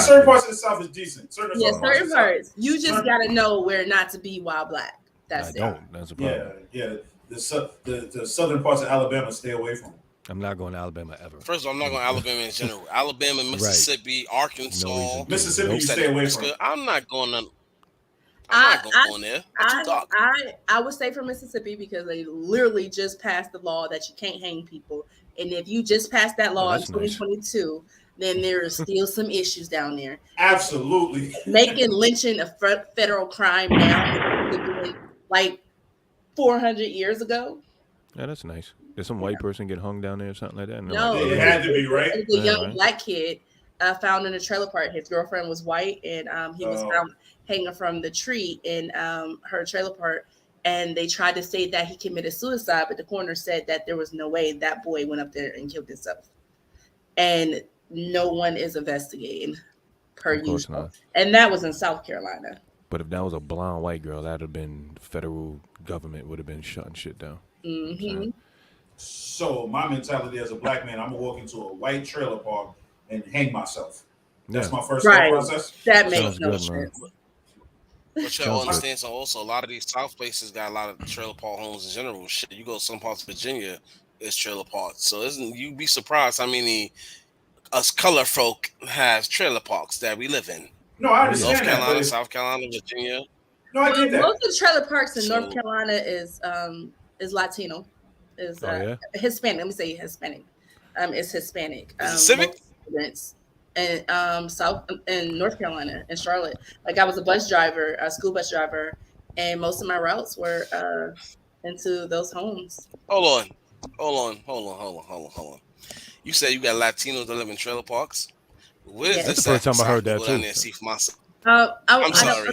Certain parts of the South is decent. Certain parts. You just gotta know where not to be while black. That's That's a problem. Yeah. The southern parts of Alabama, stay away from. I'm not going to Alabama ever. First of all, I'm not going to Alabama in general. Alabama, Mississippi, Arkansas, Mississippi, you stay away from. I'm not going there. I would stay from Mississippi because they literally just passed the law that you can't hang people. And if you just passed that law in 2022, then there are still some issues down there. Absolutely. Making lynching a federal crime now, like 400 years ago. Yeah, that's nice. Did some white person get hung down there or something like that? No, it had to be, right? It was a young black kid found in a trailer park. His girlfriend was white, and he was found hanging from the tree in her trailer park. And they tried to say that he committed suicide, but the coroner said that there was no way that boy went up there and killed himself. And no one is investigating per usual. And that was in South Carolina. But if that was a blonde white girl, that'd have been federal government would have been shutting shit down. Mm-hmm. So my mentality as a black man, I'm gonna walk into a white trailer park and hang myself. That's my first thought process. That makes no sense. But y'all understand, so also a lot of these South places got a lot of trailer park homes in general. Shit, you go to some parts of Virginia, it's trailer parks. So you'd be surprised how many us color folk have trailer parks that we live in. No, I understand North Carolina, South Carolina, Virginia. No, I get that. Most of the trailer parks in North Carolina is Latino, is Hispanic. Let me say Hispanic. It's Hispanic. Civic. And South in North Carolina and Charlotte. Like I was a bus driver, a school bus driver, and most of my routes were into those homes. Hold on. You said you got Latinos that live in trailer parks. Where's this? That's the first time I heard that too. And see for myself. I'm sorry.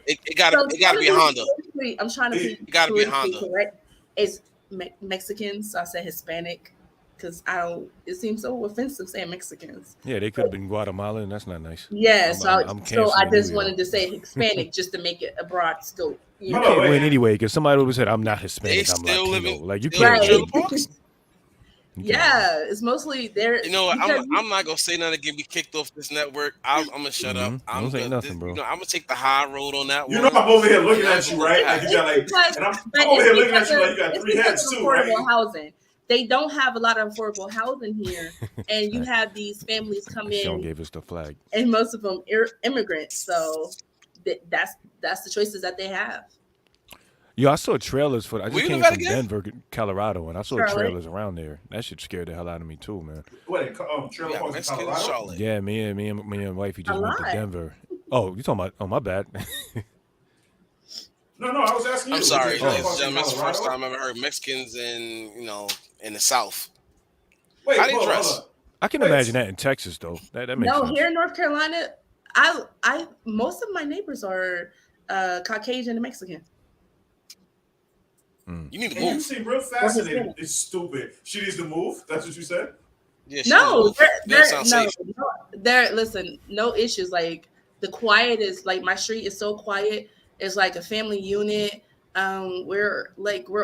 It gotta be a Honda. I'm trying to be. It gotta be a Honda. Correct? It's Mexicans, so I said Hispanic. Because it seems so offensive saying Mexicans. Yeah, they could have been Guatemalan. That's not nice. Yeah, so I just wanted to say Hispanic just to make it a broad scope. You can't win anyway because somebody would have said, "I'm not Hispanic. I'm Latino." Like you can't. Yeah, it's mostly there. You know what? I'm not gonna say nothing to get me kicked off this network. I'm gonna shut up. I'm Don't say gonna nothing, bro. I'm gonna take the high road on that You one. know I'm over here looking at you, right? Like you got like, and I'm over here looking at you like you got 3 heads too, right? Affordable housing. They don't have a lot of affordable housing here, and you have these families come in. Shone gave us the flag, and most of them immigrants. So that's the choices that they have. Yo, I saw trailers for. I just came from Denver, Colorado, and I saw trailers around there. That shit scared the hell out of me too, man. What trailer parks in Colorado? Yeah, me and wifey just went to Denver. Oh, you talking about? Oh, my bad. No, I was asking you. I'm sorry, ladies and gentlemen. It's the first time I've ever heard Mexicans in the South. Wait, how do you dress? I can imagine that in Texas though. That makes sense. No, here in North Carolina, I most of my neighbors are Caucasian and Mexican. You need to move. You seem real fascinated. It's stupid. She needs to move. That's what you said. Yeah, listen, no issues. Like the quiet is like my street is so quiet. It's like a family unit. We're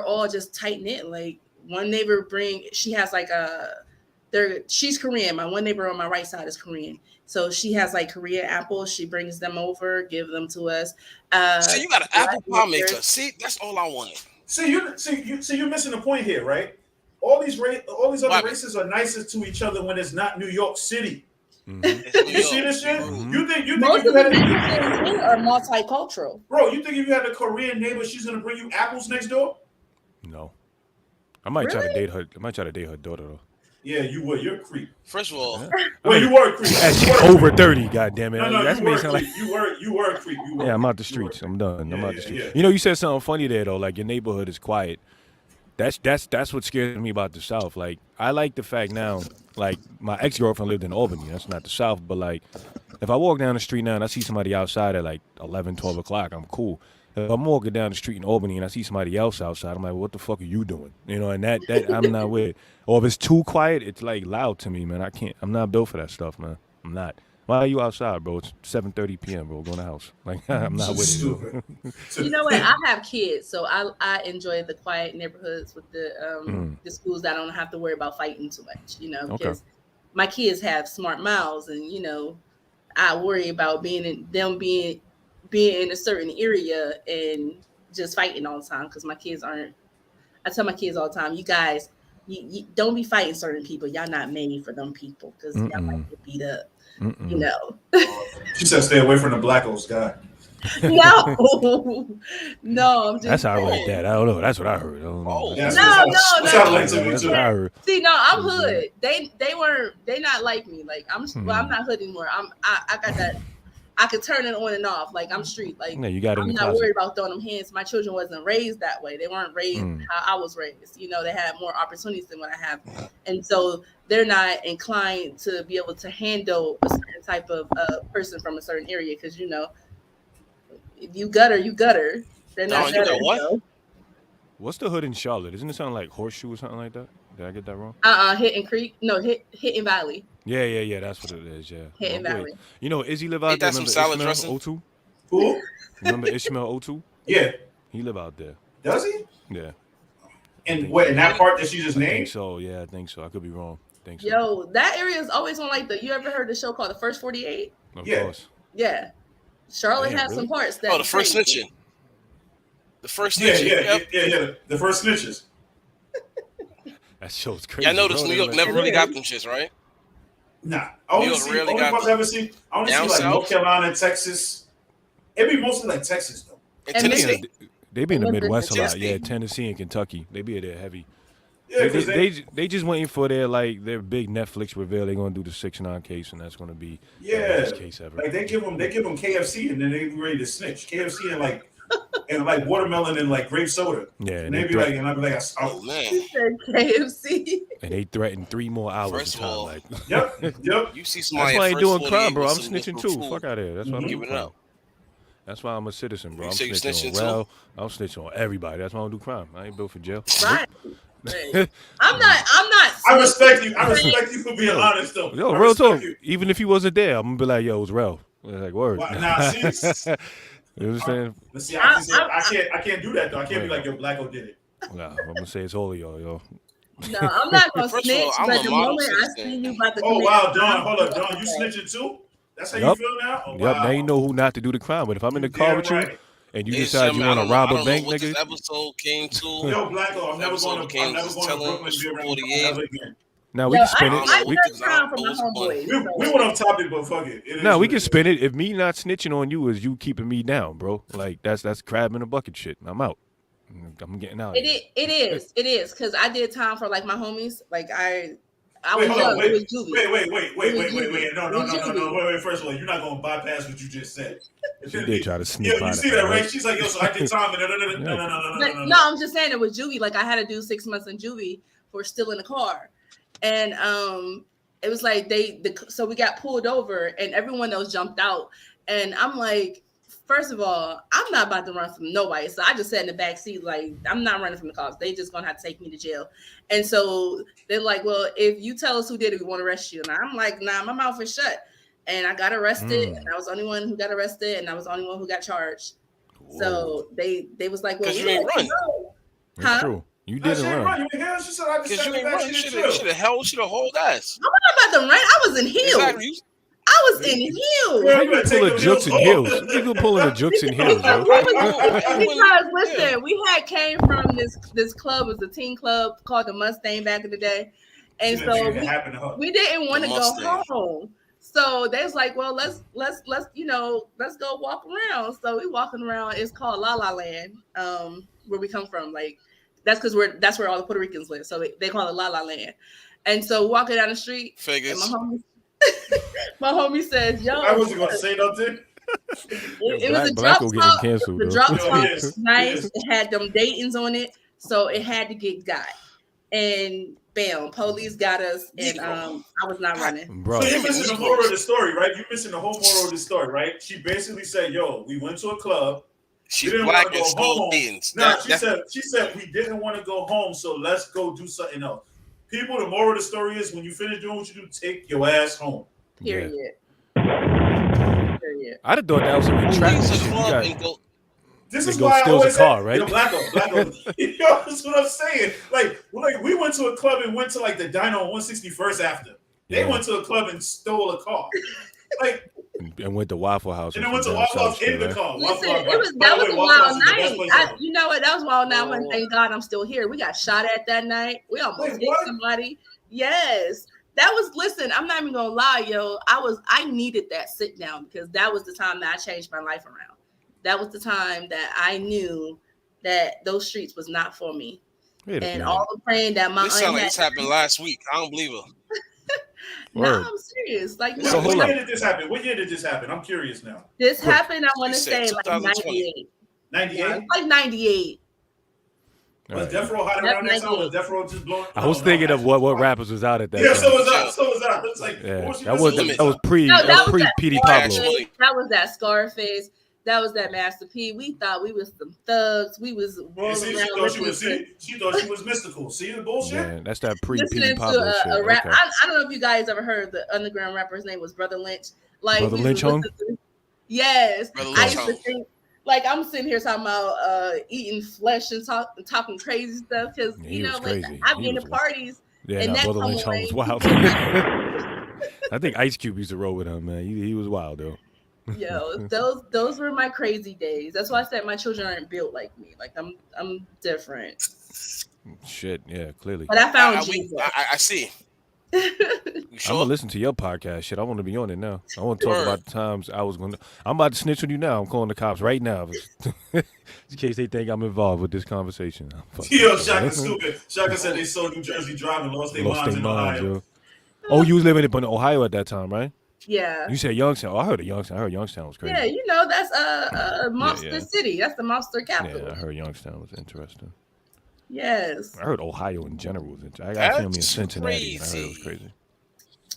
all just tight knit. Like one neighbor she has like she's Korean. My one neighbor on my right side is Korean. So she has like Korean apples. She brings them over, give them to us. So you got an apple pie maker. See, that's all I wanted. So you're missing the point here, right? All these other races are nicer to each other when it's not New York City. Mm-hmm. You see this shit? Mm-hmm. You think most of the neighbors are multicultural, bro? You think if you had a Korean neighbor, she's gonna bring you apples next door? No, I might try to date her. I might try to date her daughter though. Yeah, you would. You're a creep. First of all, you were a creep. Over 30, goddamn it. No, that's you were a creep. You were a creep. Yeah, I'm out the streets. I'm done. Yeah, I'm out the streets. Yeah. You know, you said something funny there though. Like your neighborhood is quiet. That's what scares me about the South. Like I like the fact now. Like my ex-girlfriend lived in Albany. That's not the South, but like if I walk down the street now and I see somebody outside at like 11, 12 o'clock, I'm cool. If I'm walking down the street in Albany and I see somebody else outside, I'm like, what the fuck are you doing? You know, and that I'm not with it. Or if it's too quiet, it's like loud to me, man. I'm not built for that stuff, man. I'm not. Why are you outside, bro? It's 7:30 p.m., bro. Go in the house. Like, I'm not with it. You know what? I have kids, so I enjoy the quiet neighborhoods with the schools that I don't have to worry about fighting too much, you know, because my kids have smart mouths and, you know, I worry about being in a certain area and just fighting all the time because my kids aren't. I tell my kids all the time, you guys, you don't be fighting certain people. Y'all not made for them people because y'all might get beat up. You know. She said, "Stay away from the blackos guy." No, I'm just. That's how I read that. I don't know. That's what I heard. No. See, no, I'm hood. They not like me. Like I'm not hood anymore. I got that. I could turn it on and off. Like I'm street. Like yeah, you got I'm not worried about throwing them hands. My children wasn't raised that way. They weren't raised how I was raised. You know, they had more opportunities than what I have, and so they're not inclined to be able to handle a certain type of person from a certain area. Because you know, if you gutter, you gutter. They're not gutter. What? So. What's the hood in Charlotte? Isn't it something like Horseshoe or something like that? Did I get that wrong? Hitting Creek. No, Hitting Valley. Yeah. That's what it is. Yeah. Hitting Valley. You know, Izzy live out there. Some salad dressing. O2? Who? Remember Ishmael O2? Yeah. He live out there. Does he? Yeah. And what in that part that she just named? I think so. Yeah, I think so. I could be wrong. So. Yo, that area is always on like you ever heard the show called The First 48? Of course. Yeah. Charlotte has some parts that. Oh, the first snitching. The first snitching. Yeah. The first snitches. That show's crazy. Yeah, I noticed New York never really got them shits, right? Nah. I only see like North Carolina, Texas. It'd be mostly like Texas though. And Tennessee. They be in the Midwest a lot. Yeah, Tennessee and Kentucky. They be there heavy. Yeah, they just waiting for their big Netflix reveal. They're gonna do the 6ix9ine case, and that's gonna be the best case ever. Like they give them KFC, and then they be ready to snitch. KFC and like watermelon and like grape soda. Yeah, and they be like, and I'd be like, oh man, KFC. And they threatened 3 more hours. First of all, like, yep. You see somebody. That's why I ain't doing crime, bro. I'm snitching too. Fuck out of here. That's why I'm doing crime. That's why I'm a citizen, bro. I'm snitching on Rellz. I'm snitching on everybody. That's why I don't do crime. I ain't built for jail. Right. I'm not. I respect you. I respect you for being honest, though. Yo, real talk. Even if he wasn't there, I'm gonna be like, yo, it's Rellz. Like, word. Nah, see. You understand? Let's see. I can't do that though. I can't be like, yo, Blacko did it. Nah, I'm gonna say it's all of y'all, yo. No, I'm not gonna snitch. All, but the moment I see you about to commit, wow, Dawn, hold up, Dawn, you snitching too? That's how you feel now? Oh, yep. Wow. Now you know who not to do the crime. But if I'm in the car with you and you decide you want to rob a bank, nigga. This episode came to. Yo, Blacko, I'm never going to Brooklyn ever again. Now we can spin it. I time for my homeboys. We went off topic, but fuck it. No, we can spin it. If me not snitching on you is you keeping me down, bro. Like that's crab in a bucket shit. I'm out. I'm getting out. It is because I did time for like my homies. Like I was young. It was juvie. Wait. No. Wait. First of all, you're not gonna bypass what you just said. She did try to sneak. You see that, right? She's like, yo, so I did time. No. I'm just saying it was juvie. Like I had to do 6 months in juvie for still in the car, and it was like so we got pulled over, and everyone else jumped out, and I'm like. First of all, I'm not about to run from nobody. So I just sat in the back seat, like, I'm not running from the cops. They just gonna have to take me to jail. And so they're like, well, if you tell us who did it, we want to arrest you. And I'm like, nah, my mouth is shut. And I got arrested. And I was the only one who got arrested. And I was the only one who got charged. Whoa. So they was like, well, you didn't run. That's true. You didn't run. She said I just you didn't run. You should have held us. I'm not about to run. I was in heels. Exactly. I was in heels. How you pulling jokes in heels? You pulling the jokes in heels, bro? Because listen, we came from this club. It was a teen club called the Mustang back in the day, and so we didn't want to go home. So they was like, well, let's go walk around. So we walking around. It's called La La Land, where we come from. Like that's because that's where all the Puerto Ricans live. So they call it La La Land. And so walking down the street, and my homie says, yo. I wasn't going to say nothing. It was a drop top. The drop top was nice. It had them Daytons on it. So it had to get got. And bam, police got us. And I was not running. Bro. So you're missing the moral of the story, right? You're missing the whole moral of the story, right? She basically said, yo, we went to a club. She's black and stole Daytons. No, she said we didn't want to go home. So let's go do something else. People, the moral of the story is when you finish doing what you do, take your ass home. Period. I'd have thought that was a traffic. This is why I always say, right? Blacko. That's what I'm saying. Like we went to a club and went to like the diner on 161st after. They went to a club and stole a car. Like and went to Waffle House. And then went to Waffle House in the car. Listen, that was a wild night. You know what? That was wild night. And thank God I'm still here. We got shot at that night. We almost hit somebody. Yes. That was, listen, I'm not even gonna lie, yo. I needed that sit down because that was the time that I changed my life around. That was the time that I knew that those streets was not for me. And all the praying that my this like this happened last week. I don't believe her. No, I'm serious. Like, so what year did this happen? What year did this happen? I'm curious now. This happened, I want to say like 98. 98? Like 98. Was Death Row hot around that time? Was Death Row just blowing? I was thinking of what rappers was out at that time. Yeah, so was I. It's like, that was pre Petey Pablo. That was that Scarface. That was that Master P. We thought we was some thugs. We was rolling around. She thought she was mystical. See the bullshit? Yeah, that's that pre-Petey Pablo shit. Okay. I don't know if you guys ever heard the underground rapper's name was Brother Lynch. Like Brother Lynch, home? Yes. I used to think. Like I'm sitting here talking about eating flesh and talking crazy stuff because like I be in the parties. Yeah, and Brother Lynch home was wild. I think Ice Cube used to roll with him, man. He was wild though. Yo, those were my crazy days. That's why I said my children aren't built like me. Like I'm different. Shit, yeah, clearly. But I found Jesus. I see. Sure? I'm gonna listen to your podcast. Shit, I want to be on it now. I want to talk about the times I was going to. I'm about to snitch on you now. I'm calling the cops right now, in case they think I'm involved with this conversation. Yo, Shaka stupid. Shaka said they saw New Jersey driving, lost their minds in Ohio. Yo. Oh, you was living in Ohio at that time, right? Yeah. You said Youngstown. Oh, I heard of Youngstown. I heard Youngstown was crazy. Yeah, that's Monster City. That's the monster capital. Yeah, I heard Youngstown was interesting. Yes. I heard Ohio in general was interesting. I got family in Cincinnati. And I heard it was crazy.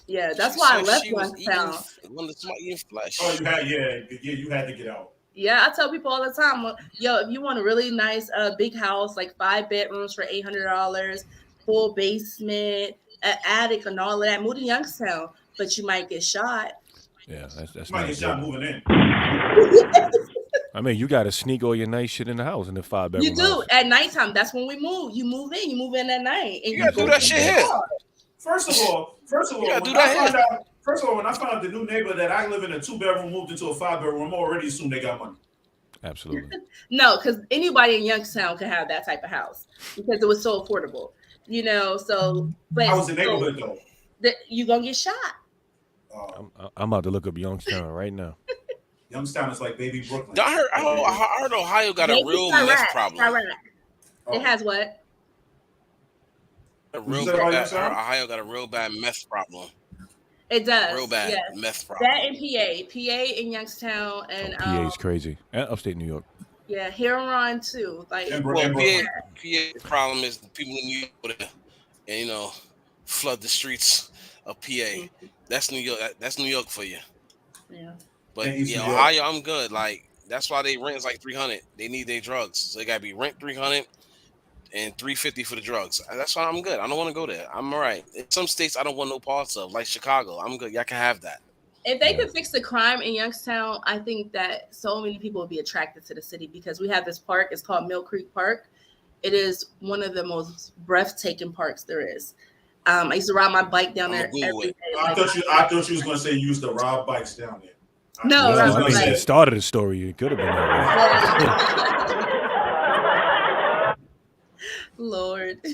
Yeah, that's why I left Youngstown. Oh, you had to get out. Yeah, I tell people all the time, yo, if you want a really nice big house, like 5 bedrooms for $800, full basement, an attic, and all of that, move to Youngstown. But you might get shot. Yeah, that's you might get shot moving in. I mean, you got to sneak all your nice shit in the house in the 5-bedroom You do house. at nighttime. That's when we move. You move in at night, and you gotta do that shit here. First of all, when I found out the new neighbor that I live in a 2-bedroom moved into a 5-bedroom, I'm already assumed they got money. Absolutely. No, because anybody in Youngstown can have that type of house because it was so affordable. So but how was the neighborhood though? You gonna get shot. I'm about to look up Youngstown right now. Youngstown is like baby Brooklyn. I heard Ohio got a real meth problem. It has what? Ohio got a real bad meth problem. It does. Real bad meth problem. That in PA in Youngstown, and PA is crazy, and upstate New York. Yeah, Heron too. Like, PA problem is the people in New York, and flood the streets of PA. Mm-hmm. That's New York. That's New York for you. Yeah. But Ohio, I'm good. Like that's why they rent is like $300. They need their drugs, so they gotta be rent $300 and $350 for the drugs. That's why I'm good. I don't want to go there. I'm all right. In some states, I don't want no parts of, like Chicago. I'm good. Y'all can have that. If they could fix the crime in Youngstown, I think that so many people would be attracted to the city because we have this park. It's called Mill Creek Park. It is one of the most breathtaking parks there is. I used to ride my bike down there every day. I thought you was going to say you used to ride bikes down there. No, I mean, it started the story. It could have been that way. Lord. I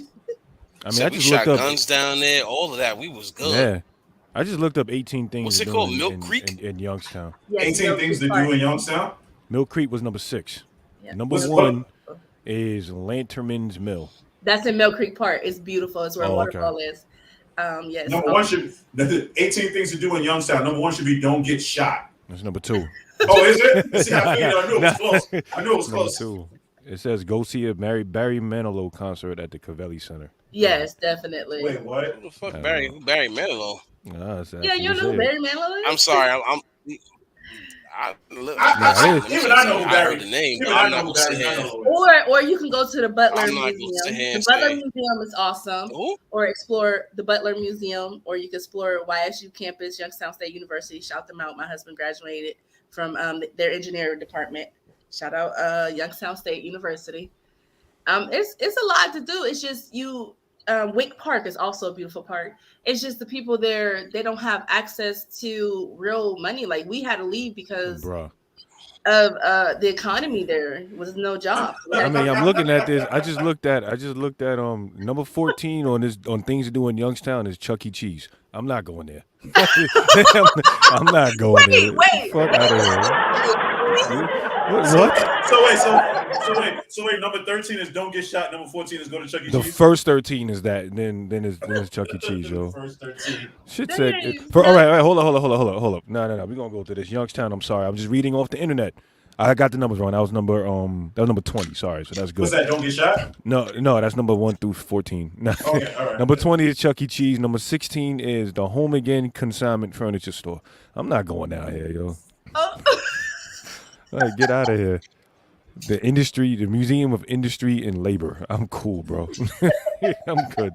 mean, I just looked up guns down there. All of that, we was good. Yeah, I just looked up 18 things. What's it called? Mill Creek in Youngstown. Yes, 18 things to do in Youngstown. Mill Creek was number 6. Yeah. Number 1 is Lanterman's Mill. That's in Mill Creek Park. It's beautiful. It's where a waterfall is. Yes. Number 1 should 18 things to do in Youngstown. Number 1 should be don't get shot. That's number 2. Oh, is it? See, I knew it was close. I knew it was close. Number 2. It says go see a Barry Manilow concert at the Cavelli Center. Yes, definitely. Wait, what? Who the fuck Barry Manilow? Yeah, you know Barry Manilow? I'm sorry. I know who Barry. The name. I'm not gonna say him. Or you can go to the Butler Museum. The Butler Museum is awesome. Ooh. Or explore the Butler Museum, or you can explore YSU campus, Youngstown State University. Shout them out. My husband graduated from their engineering department. Shout out Youngstown State University. It's a lot to do. It's just Wick Park is also a beautiful park. It's just the people there, they don't have access to real money. Like we had to leave because of the economy. There was no job. I mean, I'm looking at this. I just looked at number 14 on things to do in Youngstown is Chuck E. Cheese. I'm not going there. I'm not going there. Wait. Fuck out of here. What? So wait. Number 13 is don't get shot. Number 14 is go to Chuck E. Cheese. The first 13 is that. Then it's Chuck E. Cheese, yo. First 13. Shit said. All right. Hold up. No. We're gonna go to this Youngstown. I'm sorry. I'm just reading off the internet. I got the numbers wrong. That was number 20. Sorry. So that's good. What's that? Don't get shot? No. That's number 1 through 14. Okay. All right. Number 20 is Chuck E. Cheese. Number 16 is the Home Again Consignment Furniture Store. I'm not going down here, yo. Oh. All right, get out of here. The Museum of Industry and Labor. I'm cool, bro. I'm good.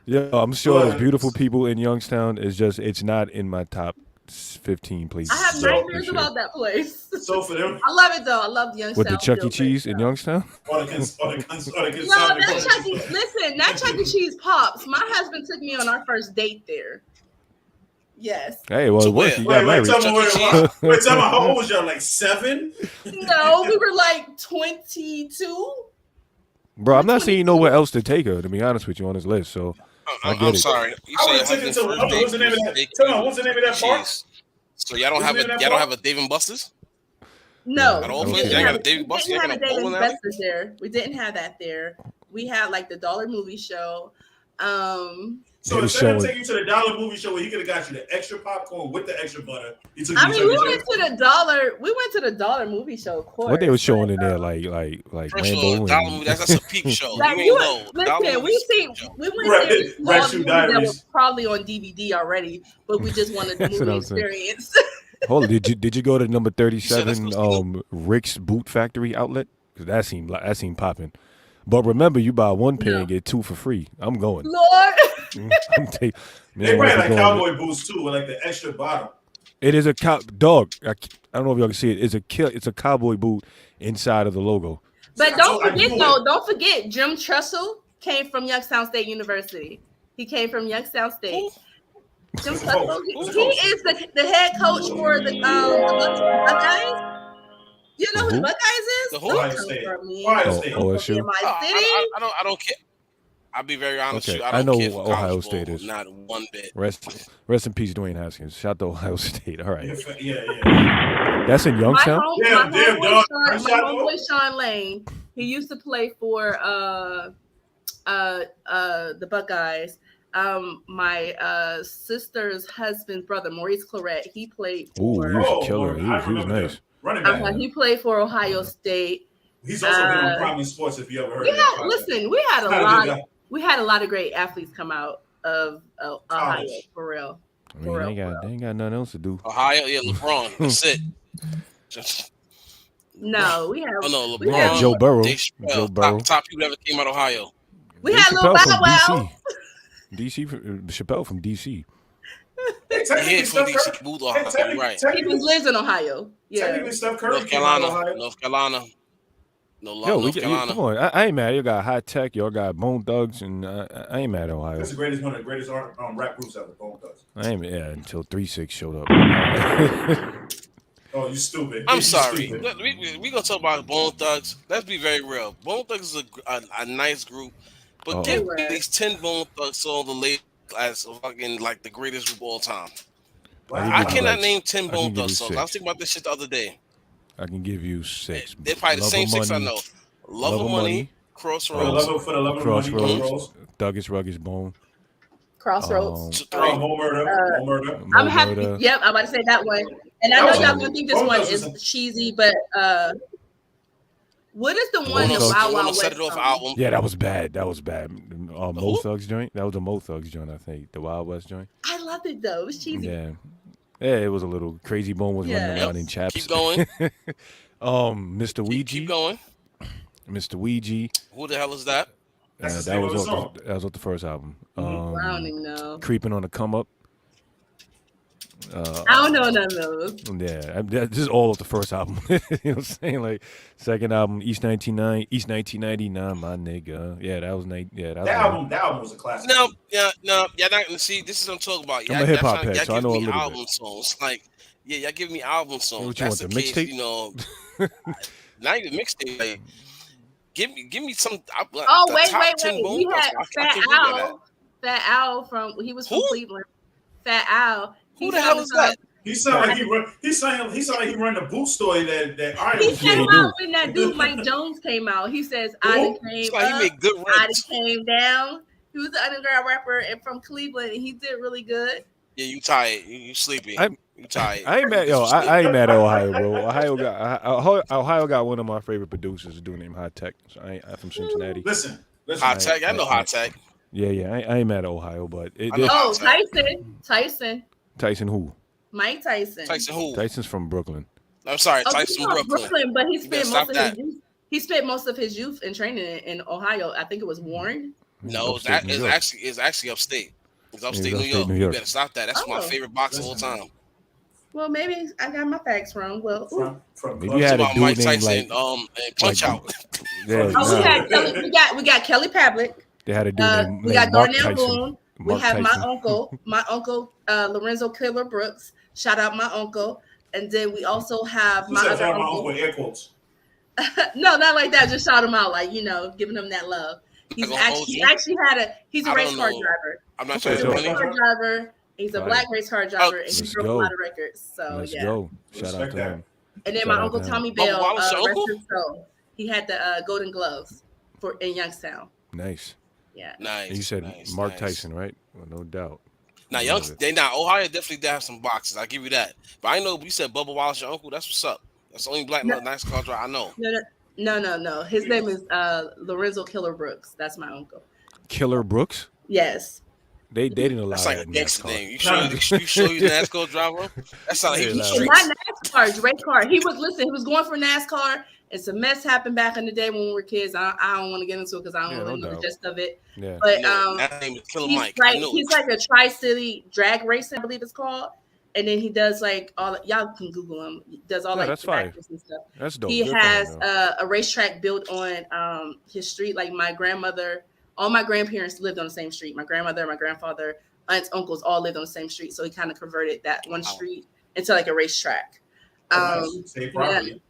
Yeah, I'm sure there's beautiful people in Youngstown. It's not in my top 15 places. I have nightmares about that place. So for them, I love it though. I love Youngstown. With the Chuck E. Cheese in Youngstown? No, that Chuck E. Cheese pops. My husband took me on our first date there. Yes. Hey, well, what? You got married. Tell me how old was y'all? Like 7? No, we were like 22. Bro, I'm not seeing nowhere else to take her, to be honest with you, on this list. So I'm sorry. What's the name of that? Tell me, what's the name of that park? So y'all don't have a Dave and Buster's? No. At all? Y'all got a Dave and Buster's? We didn't have a Dave and Buster's there. We didn't have that there. We had like the Dollar Movie Show. So instead of taking you to the Dollar Movie Show where he could have got you the extra popcorn with the extra butter, we went to the Dollar Movie Show, of course. What they were showing in there, like Rambo. That's a peep show. Like, we went there that was probably on DVD already, but we just wanted the movie experience. Hold on, did you go to number 37, Rick's Boot Factory outlet? Because that seemed popping. But remember, you buy 1 pair and get 2 for free. I'm going. Lord. They probably like cowboy boots too, with like the extra bottom. It is a dog. I don't know if y'all can see it. It's a cowboy boot inside of the logo. But don't forget, Jim Trussell came from Youngstown State University. He came from Youngstown State. Jim Trussell, he is the head coach for the Buckeyes. You know who the Buckeyes is? The Ohio State. OSU. I don't care. I'll be very honest with you. I don't care what Ohio State is. Not one bit. Rest in peace, Dwayne Haskins. Shout out to Ohio State. All right. Yeah. That's in Youngstown? My homeboy Sean Lane, he used to play for the Buckeyes. My sister's husband's brother, Maurice Claret, he played for... he was a killer. He was nice. Running back. He played for Ohio State. He's also been on Prime Sports, if you ever heard of that. Listen, we had a lot of great athletes come out of Ohio, for real. I mean, they ain't got nothing else to do. Ohio, LeBron. That's it. No, we have. LeBron. We had Joe Burrow. Top people ever came out of Ohio. We had Lil Bow Wow. DC, Chappelle from DC. He from DC, moved Ohio. Right. He lives in Ohio. Yeah. Technically, Steph Curry North Carolina. No love, North Carolina. Come on, I ain't mad. You got High Tech, y'all got Bone Thugs, and I ain't mad at Ohio. That's one of the greatest rap groups ever, Bone Thugs. I ain't until 3-6 showed up. Oh, you stupid. I'm sorry. We gonna talk about Bone Thugs. Let's be very real. Bone Thugs is a nice group, but give me these 10 Bone Thugs songs the late as fucking like the greatest group of all time. I cannot name 10 Bone Thugs songs. I was thinking about this shit the other day. I can give you 6. They're probably the same 6 I know. Love of Money, Crossroads. For the love of Money, Douglas Rugged's Bone. Crossroads. Home Murder. I'm happy. Yep, I'm about to say that one. And I know y'all gonna think this one is cheesy, but what is the one that Wild Wild West Set It Off album? Yeah, that was bad. Mo Thugs joint. That was a Mo Thugs joint, I think. The Wild West joint. I loved it though. It was cheesy. Yeah, it was a little crazy. Bone was running around in chaps. Keep going. Mr. Ouija. Keep going. Mr. Ouija. Who the hell is that? That was off the first album. I don't even know. Creeping on the Come Up. I don't know none of those. Yeah, this is all of the first album. You know what I'm saying? Like second album, East 1999, my nigga. Yeah, that was that album was a classic. No, y'all not gonna see. This is what I'm talking about. I'm a hip hop head, so I know a little album songs. Like, y'all give me album songs. What you want, the mixtape? You know, not even mixtape. Like, give me some. Wait. We had Fat Al from. He was from Cleveland. Fat Al. Who the hell is that? He sound like he run the boot store that Iron. He came out when that dude Mike Jones came out. He says I came up, he made good I came down. He was an underground rapper and from Cleveland, and he did really good. Yeah, you tired? You sleepy? You tired? I ain't mad. I ain't mad at Ohio, bro. Ohio got one of my favorite producers, a dude named High Tech. So I'm from Cincinnati. Listen. High Tech. I know High Tech. Yeah. I ain't mad at Ohio, but Tyson. Tyson who? Mike Tyson. Tyson who? Tyson's from Brooklyn. I'm sorry, Tyson from Brooklyn. But he spent most of his youth and training in Ohio. I think it was Warren. No, that is actually upstate. It's upstate New York. You better stop that. That's my favorite box of all time. Well, maybe I got my facts wrong. Well, maybe you had a dude Mike named Tyson, and Punch Out. We got Kelly Pavlik. They had a dude named we got Darnell Boone. We have Tyson. my uncle Lorenzo Killer Brooks. Shout out my uncle. And then we also have my other uncle. My air quotes. No, not like that. Just shout him out, like, giving him that love. He's a race car driver. I'm not sure. He's a race car driver. He's a black race car driver, and he broke a lot of records. So let's go. Shout out to him. And then my uncle Tommy Bell, he had the Golden Gloves in Youngstown. Nice. Yeah. Nice. And you said Mark Tyson, right? Well, no doubt. Now, Ohio definitely did have some boxes. I'll give you that. But I know you said Bubba Wallace, your uncle. That's what's up. That's the only black nice car driver I know. No. His name is Lorenzo Killer Brooks. That's my uncle. Killer Brooks? Yes. They didn't allow that. That's like a gangster name. You sure you NASCAR driver? That's not like he's not NASCAR, race car. He was going for NASCAR. And some mess happened back in the day when we were kids. I don't want to get into it because I don't really know the gist of it. Yeah. But that name is Killer Mike. He's like a Tri-City drag racing, I believe it's called. and then he does like all. Y'all can Google him. He does all like that's the fine. backers and stuff. That's dope. He has a racetrack built on his street. Like my grandmother, all my grandparents lived on the same street. My grandmother, my grandfather, aunts, uncles all lived on the same street. So he kind of converted that one street into like a racetrack. Same property.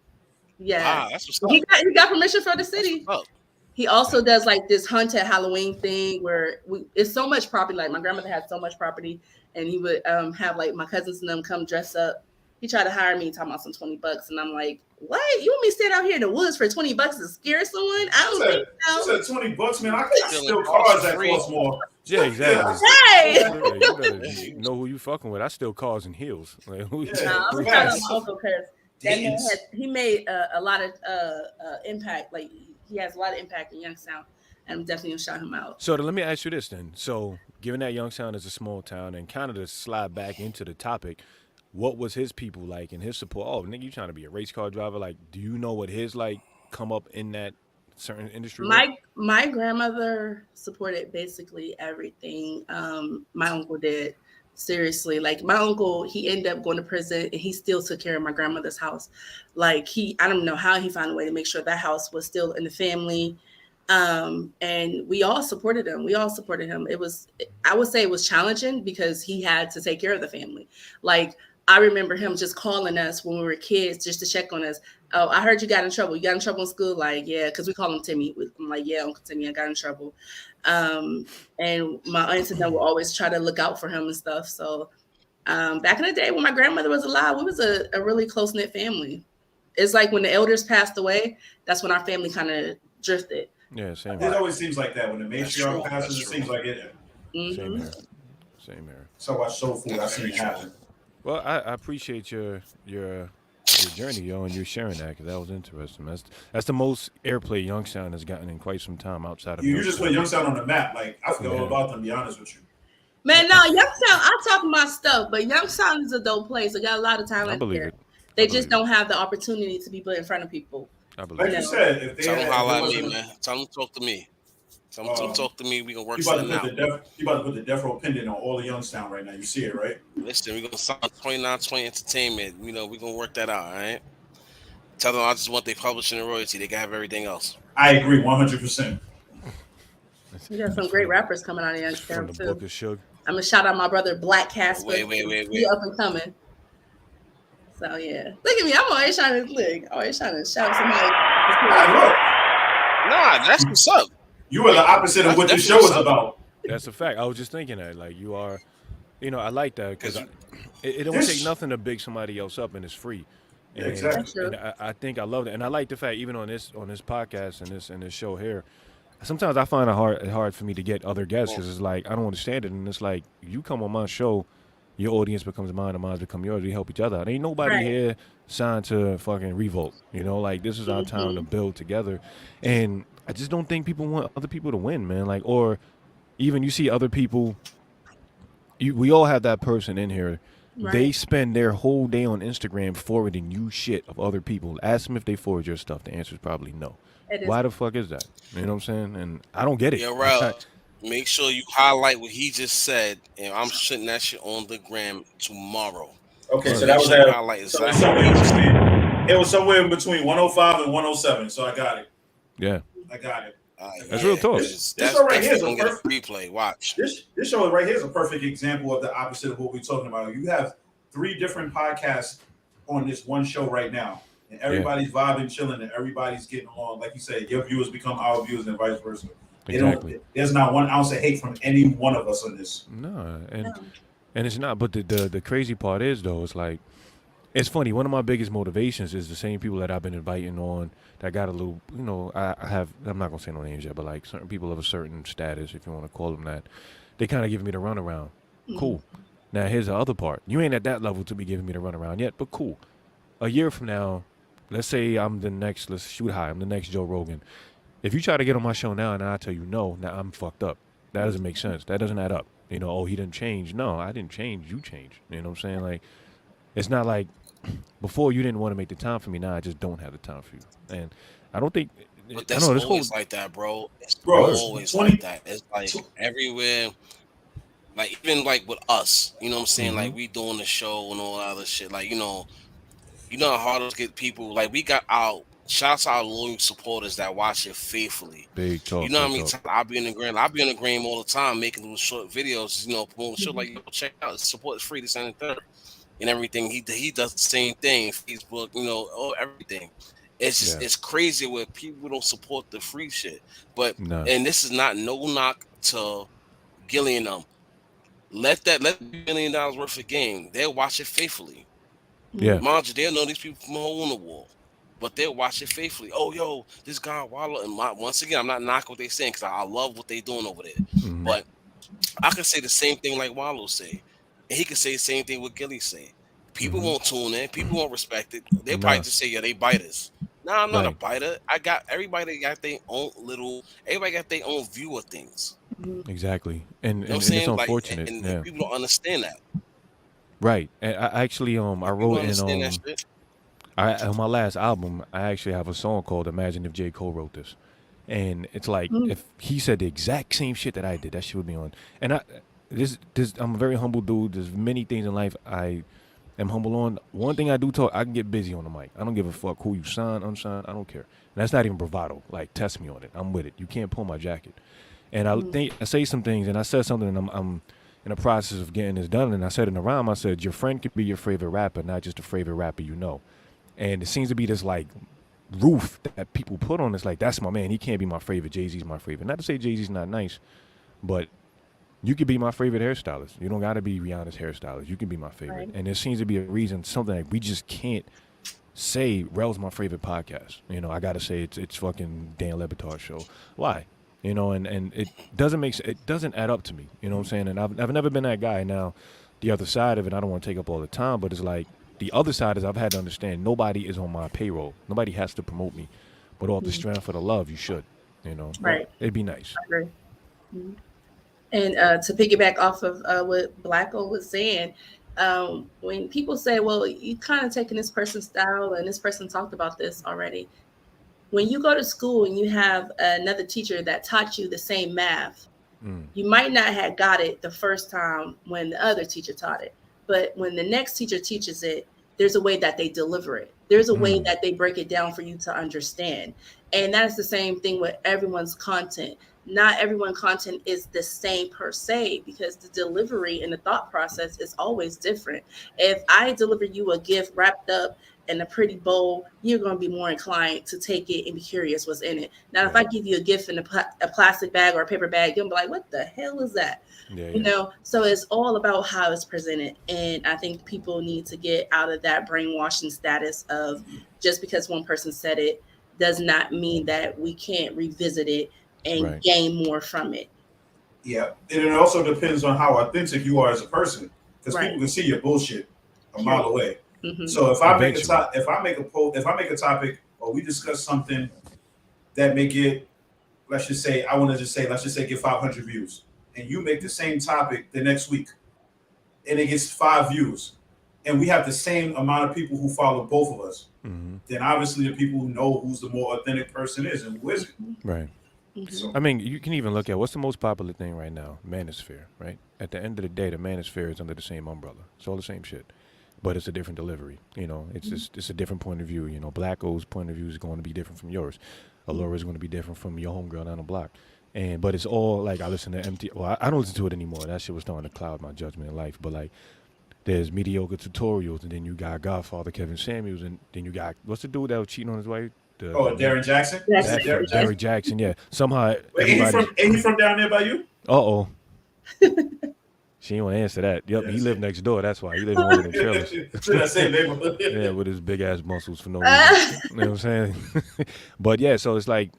Yeah. That's what's up. He got permission from the city. He also does like this hunt at Halloween thing where it's so much property. Like my grandmother had so much property, and he would have like my cousins and them come dress up. He tried to hire me, talking about some $20, and I'm like, "What? You want me to stand out here in the woods for $20 to scare someone? I don't think so." She said $20, man. I can steal cars that cost more. Yeah, exactly. Hey, you better know who you fucking with. I steal cars and heels. Like, I'm proud of my uncle because that man he made a lot of impact. Like he has a lot of impact in Youngstown, and I'm definitely gonna shout him out. So let me ask you this then. So given that Youngstown is a small town, and kind of to slide back into the topic, what was his people like and his support? Oh, nigga, you trying to be a race car driver? Like, do you know what his like come up in that certain industry? My grandmother supported basically everything my uncle did. Seriously, like my uncle, he ended up going to prison and he still took care of my grandmother's house. Like I don't know how he found a way to make sure that house was still in the family. And we all supported him. I would say it was challenging because he had to take care of the family. Like I remember him just calling us when we were kids just to check on us. Oh, I heard you got in trouble. You got in trouble in school? Like, yeah, because we call him Timmy. I'm like, yeah, Uncle Timmy, I got in trouble. And my aunts and them would always try to look out for him and stuff. So back in the day when my grandmother was alive, we was a really close-knit family. It's like when the elders passed away, that's when our family kind of drifted. Yeah, same. It always seems like that. When the matriarch passes, it seems like it. Mm-hmm. Same here. So much soul food I've seen happen. Well, I appreciate your journey, yo, and you sharing that because that was interesting. That's the most airplay Youngstown has gotten in quite some time outside of. You just put Youngstown on the map. Like I forgot all about them. To be honest with you. Man, no, Youngstown. I talk my stuff, but Youngstown is a dope place. They got a lot of talent there. They just don't have the opportunity to be put in front of people. I believe. Like you said, if they tell them holla at me, man. Tell them to talk to me. Tell them to talk to me. We gonna work something out. You about to put the Death Row pendant on all of Youngstown right now. You see it, right? Listen, we gonna sign 2920 Entertainment. You know, we gonna work that out. All right. Tell them I just want their publishing and royalty. They can have everything else. I agree 100%. You got some great rappers coming out of Youngstown too. Book of Suge. I'm gonna shout out my brother Black Casper. Wait. He up and coming. So yeah, look at me. I'm always trying to shout somebody. Nah, that's what's up. You are the opposite of what the show is about. That's a fact. I was just thinking that, like, you are, I like that because it don't take nothing to big somebody else up, and it's free. And, exactly. And I think I love it, and I like the fact even on this podcast and this show here, sometimes I find it hard for me to get other guests because it's like I don't understand it, and it's like you come on my show, your audience becomes mine, and mine become yours. We help each other out. Ain't nobody here signed to fucking revolt. Like this is our time to build together, and I just don't think people want other people to win, man. Like, or even you see other people. We all have that person in here. Right. They spend their whole day on Instagram forwarding you shit of other people. Ask them if they forward your stuff. The answer is probably no. Why the fuck is that? You know what I'm saying? And I don't get it. Yeah, Rellz, make sure you highlight what he just said, and I'm shutting that shit on the gram tomorrow. Okay, so that was it was somewhere in between 105 and 107. So I got it. Yeah, I got it. That's real talk. This show right here is a perfect replay. Watch. This show right here is a perfect example of the opposite of what we're talking about. You have 3 different podcasts on this one show right now, and everybody's vibing, chilling, and everybody's getting along. Like you said, your viewers become our viewers, and vice versa. Exactly. There's not 1 ounce of hate from any one of us on this. No, and it's not. But the crazy part is though, it's like. It's funny. One of my biggest motivations is the same people that I've been inviting on that got a little, I'm not going to say no names yet, but like certain people of a certain status, if you want to call them that, they kind of give me the runaround. Mm-hmm. Cool. Now, here's the other part. You ain't at that level to be giving me the runaround yet, but cool. A year from now, let's say I'm the next Joe Rogan. If you try to get on my show now and I tell you no, now I'm fucked up. That doesn't make sense. That doesn't add up. He didn't change. No, I didn't change. You changed. You know what I'm saying? Like, it's not like, before you didn't want to make the time for me. Now I just don't have the time for you, and I don't think. But that's always like that, bro. It's always like that. It's like everywhere. Like even like with us, you know what I'm saying? Like we doing the show and all that other shit. Like you know how hard it is to get people. Like we got our shouts to our loyal supporters that watch it faithfully. Big You talk, know how big many talk. times I'll be in the gram all the time making little short videos, you know, promoting the show. Like, yo, check out support is free this and the third and everything. He does the same thing, Facebook, you know, everything. It's just Yeah. it's crazy where people don't support the free shit. But Nah. and this is not no knock to Gillian let $1 million worth of game. They'll watch it faithfully. Yeah. Mind you, they'll know these people from a hole in the wall. But they'll watch it faithfully. Oh, yo, this guy Wallow. And once again, I'm not knocking what they're saying because I love what they're doing over there. But I can say the same thing like Wallow say. And he can say the same thing what Gilly say. People won't tune in. People won't respect it. They'll probably Nah. just say, yeah, they biters. Nah, I'm not a Right. biter. Everybody got their own view of things. Exactly. You know what I'm And it's saying? Like, unfortunate. and Yeah. people don't understand that. Right. And I actually I Like, people wrote don't in understand that shit. on my last album, I actually have a song called Imagine If J. Cole Wrote This. And it's like if he said the exact same shit that I did, that shit would be on. And I'm a very humble dude. There's many things in life I am humble on. One thing I do talk, I can get busy on the mic. I don't give a fuck who you sign, unsigned. I don't care. And that's not even bravado. Like, test me on it. I'm with it. You can't pull my jacket. And I say some things, and I said something, and I'm in the process of getting this done. And I said in a rhyme, I said, your friend could be your favorite rapper, not just a favorite rapper you know. And it seems to be this like roof that people put on. It's like, that's my man. He can't be my favorite. Jay-Z's my favorite. Not to say Jay-Z's not nice, but you could be my favorite hairstylist. You don't got to be Rihanna's hairstylist. You can be my favorite. Right. And there seems to be a reason, something like we just can't say Rell's my favorite podcast. You know, I got to say it's fucking Dan Le Batard's show. Why? You know, and it doesn't add up to me. You know what I'm saying? And I've never been that guy. Now, the other side of it, I don't want to take up all the time, but it's like the other side is I've had to understand nobody is on my payroll. Nobody has to promote me. But off the strength of the love, you should. You know, Right. It'd be nice. I agree. And to piggyback off of what Blacko was saying, when people say, well, you kind of taking this person's style and this person talked about this already. When you go to school and you have another teacher that taught you the same math, you might not have got it the first time when the other teacher taught it. But when the next teacher teaches it, there's a way that they deliver it. There's a way that they break it down for you to understand. And that's the same thing with everyone's content. Not everyone's content is the same per se, because the delivery and the thought process is always different. If I deliver you a gift wrapped up in a pretty bowl, you're going to be more inclined to take it and be curious what's in it. Now, if I give you a gift in a plastic bag or a paper bag, you'll be like, what the hell is that? You know, so it's all about how it's presented. And I think people need to get out of that brainwashing status of just because one person said it does not mean that we can't revisit it and gain more from it. Yeah, and it also depends on how authentic you are as a person, because people can see your bullshit a mile away. So if I make a topic, or we discuss something that may get, let's just say get 500 views, and you make the same topic the next week, and it gets 5 views, and we have the same amount of people who follow both of us, then obviously the people who know who's the more authentic person is and who isn't. Right. So, I mean, you can even look at what's the most popular thing right now, Manosphere, right? At the end of the day, the Manosphere is under the same umbrella. It's all the same shit, but it's a different delivery. You know, it's a different point of view. You know, Black O's point of view is going to be different from yours. Allura is going to be different from your homegirl down the block. But it's all like I listen to MT. Well, I don't listen to it anymore. That shit was starting to cloud my judgment in life. But like, there's mediocre tutorials, and then you got Godfather Kevin Samuels, and then you got what's the dude that was cheating on his wife? Darren Jackson. Derek Jackson. Yeah. Somehow. Wait, ain't he from down there by you? Uh-oh. She ain't want to answer that. Yep, he lived next door. That's why he lived in one of them trailers. That same neighborhood. Yeah, with his big ass muscles for no reason. You know what I'm saying? But yeah, so it's like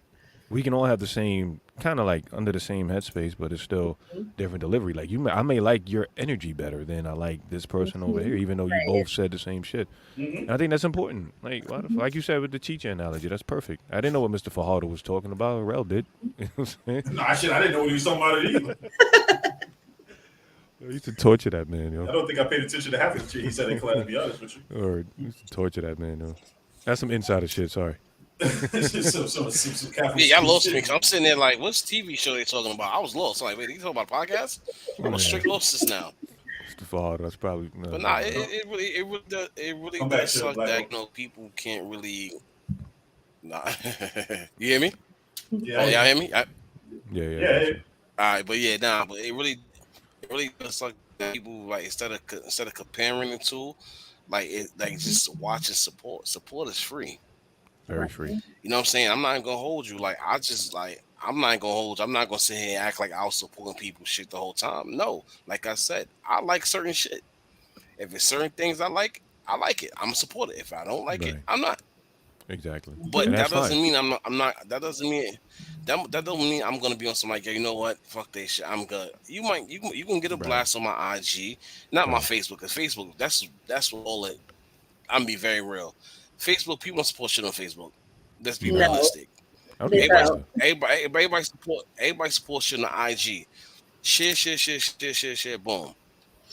we can all have the same kind of like under the same headspace, but it's still different delivery. Like I may like your energy better than I like this person over here, even though you both said the same shit. And I think that's important. Like you said with the teacher analogy, that's perfect. I didn't know what Mr. Fajardo was talking about. Rel did. You know what I'm saying? No, I didn't know what he was talking about it either. I used to torture that man, yo. I don't think I paid attention to half of the shit he said in class, to be honest with you. Or used to torture that man, yo. That's some insider shit, sorry. Yeah, y'all lost me. I'm sitting there like, what's TV show they talking about? I was lost. I'm like, wait, you talking about podcast? I'm a strict lost now. That's probably. But nah, it really does suck that people can't really. Nah, you hear me? Yeah. Oh, y'all hear me? Yeah. All right, but yeah, but it really does suck that people like instead of comparing the two, just watching support. Support is free. Very free. You know what I'm saying? I'm not gonna hold you. I'm not gonna hold you. I'm not gonna sit here and act like I was supporting people shit the whole time. No, like I said, I like certain shit. If it's certain things I like it. I'm a supporter. If I don't like it, I'm not. Exactly. But that doesn't mean I'm not. That doesn't mean that don't mean I'm gonna be on some like, you know what? Fuck that shit. I'm good. You can get a blast on my IG, not my Facebook. Cause Facebook, that's what all it. I'm be very real. Facebook, people don't support shit on Facebook. Let's be realistic. Everybody support shit on IG. Share, boom.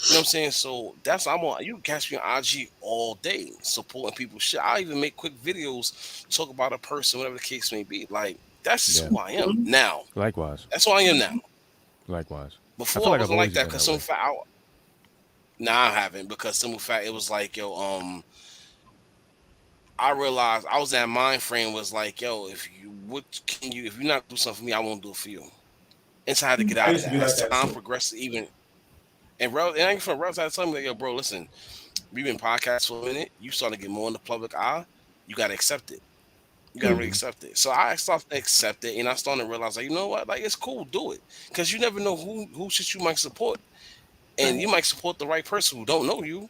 You know what I'm saying? So that's I'm on. You can catch me on IG all day supporting people. Shit, I even make quick videos talk about a person, whatever the case may be. Like that's just who I am now. Likewise. That's who I am now. Likewise. Before I wasn't like that because some fact. Nah, I haven't because simple fact it was like I realized I was that mind frame was like if you're not do something for me, I won't do it for you. And so I had to get out of that. As time progressed, even. And I ain't from Rellz had to tell me like, yo, bro, listen, we've been podcasting for a minute. You starting to get more in the public eye. You gotta accept it. You gotta really accept it. So I started to accept it, and I started to realize, like, you know what, like it's cool, do it, because you never know who shit you might support, and you might support the right person who don't know you,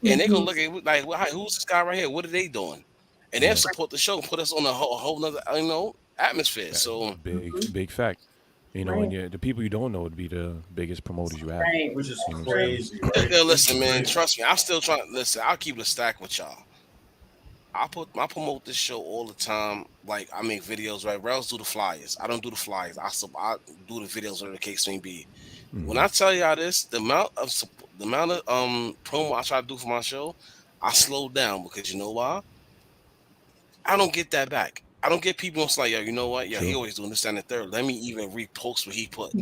and they gonna look at like, well, who's this guy right here? What are they doing? And they'll support the show, put us on a whole nother atmosphere. So big fact. You know, and the people you don't know would be the biggest promoters you have. Right. Which is crazy. Right? Listen, man, trust me. I'm still trying to listen. I'll keep it a stack with y'all. I promote this show all the time. Like I make videos, right? Rellz do the flyers. I don't do the flyers. I do the videos, whatever the case may be. When I tell y'all this, the amount of promo I try to do for my show, I slow down because you know why? I don't get that back. I don't get people like, yo, you know what? Yeah, he always doing this and the third. Let me even repost what he put.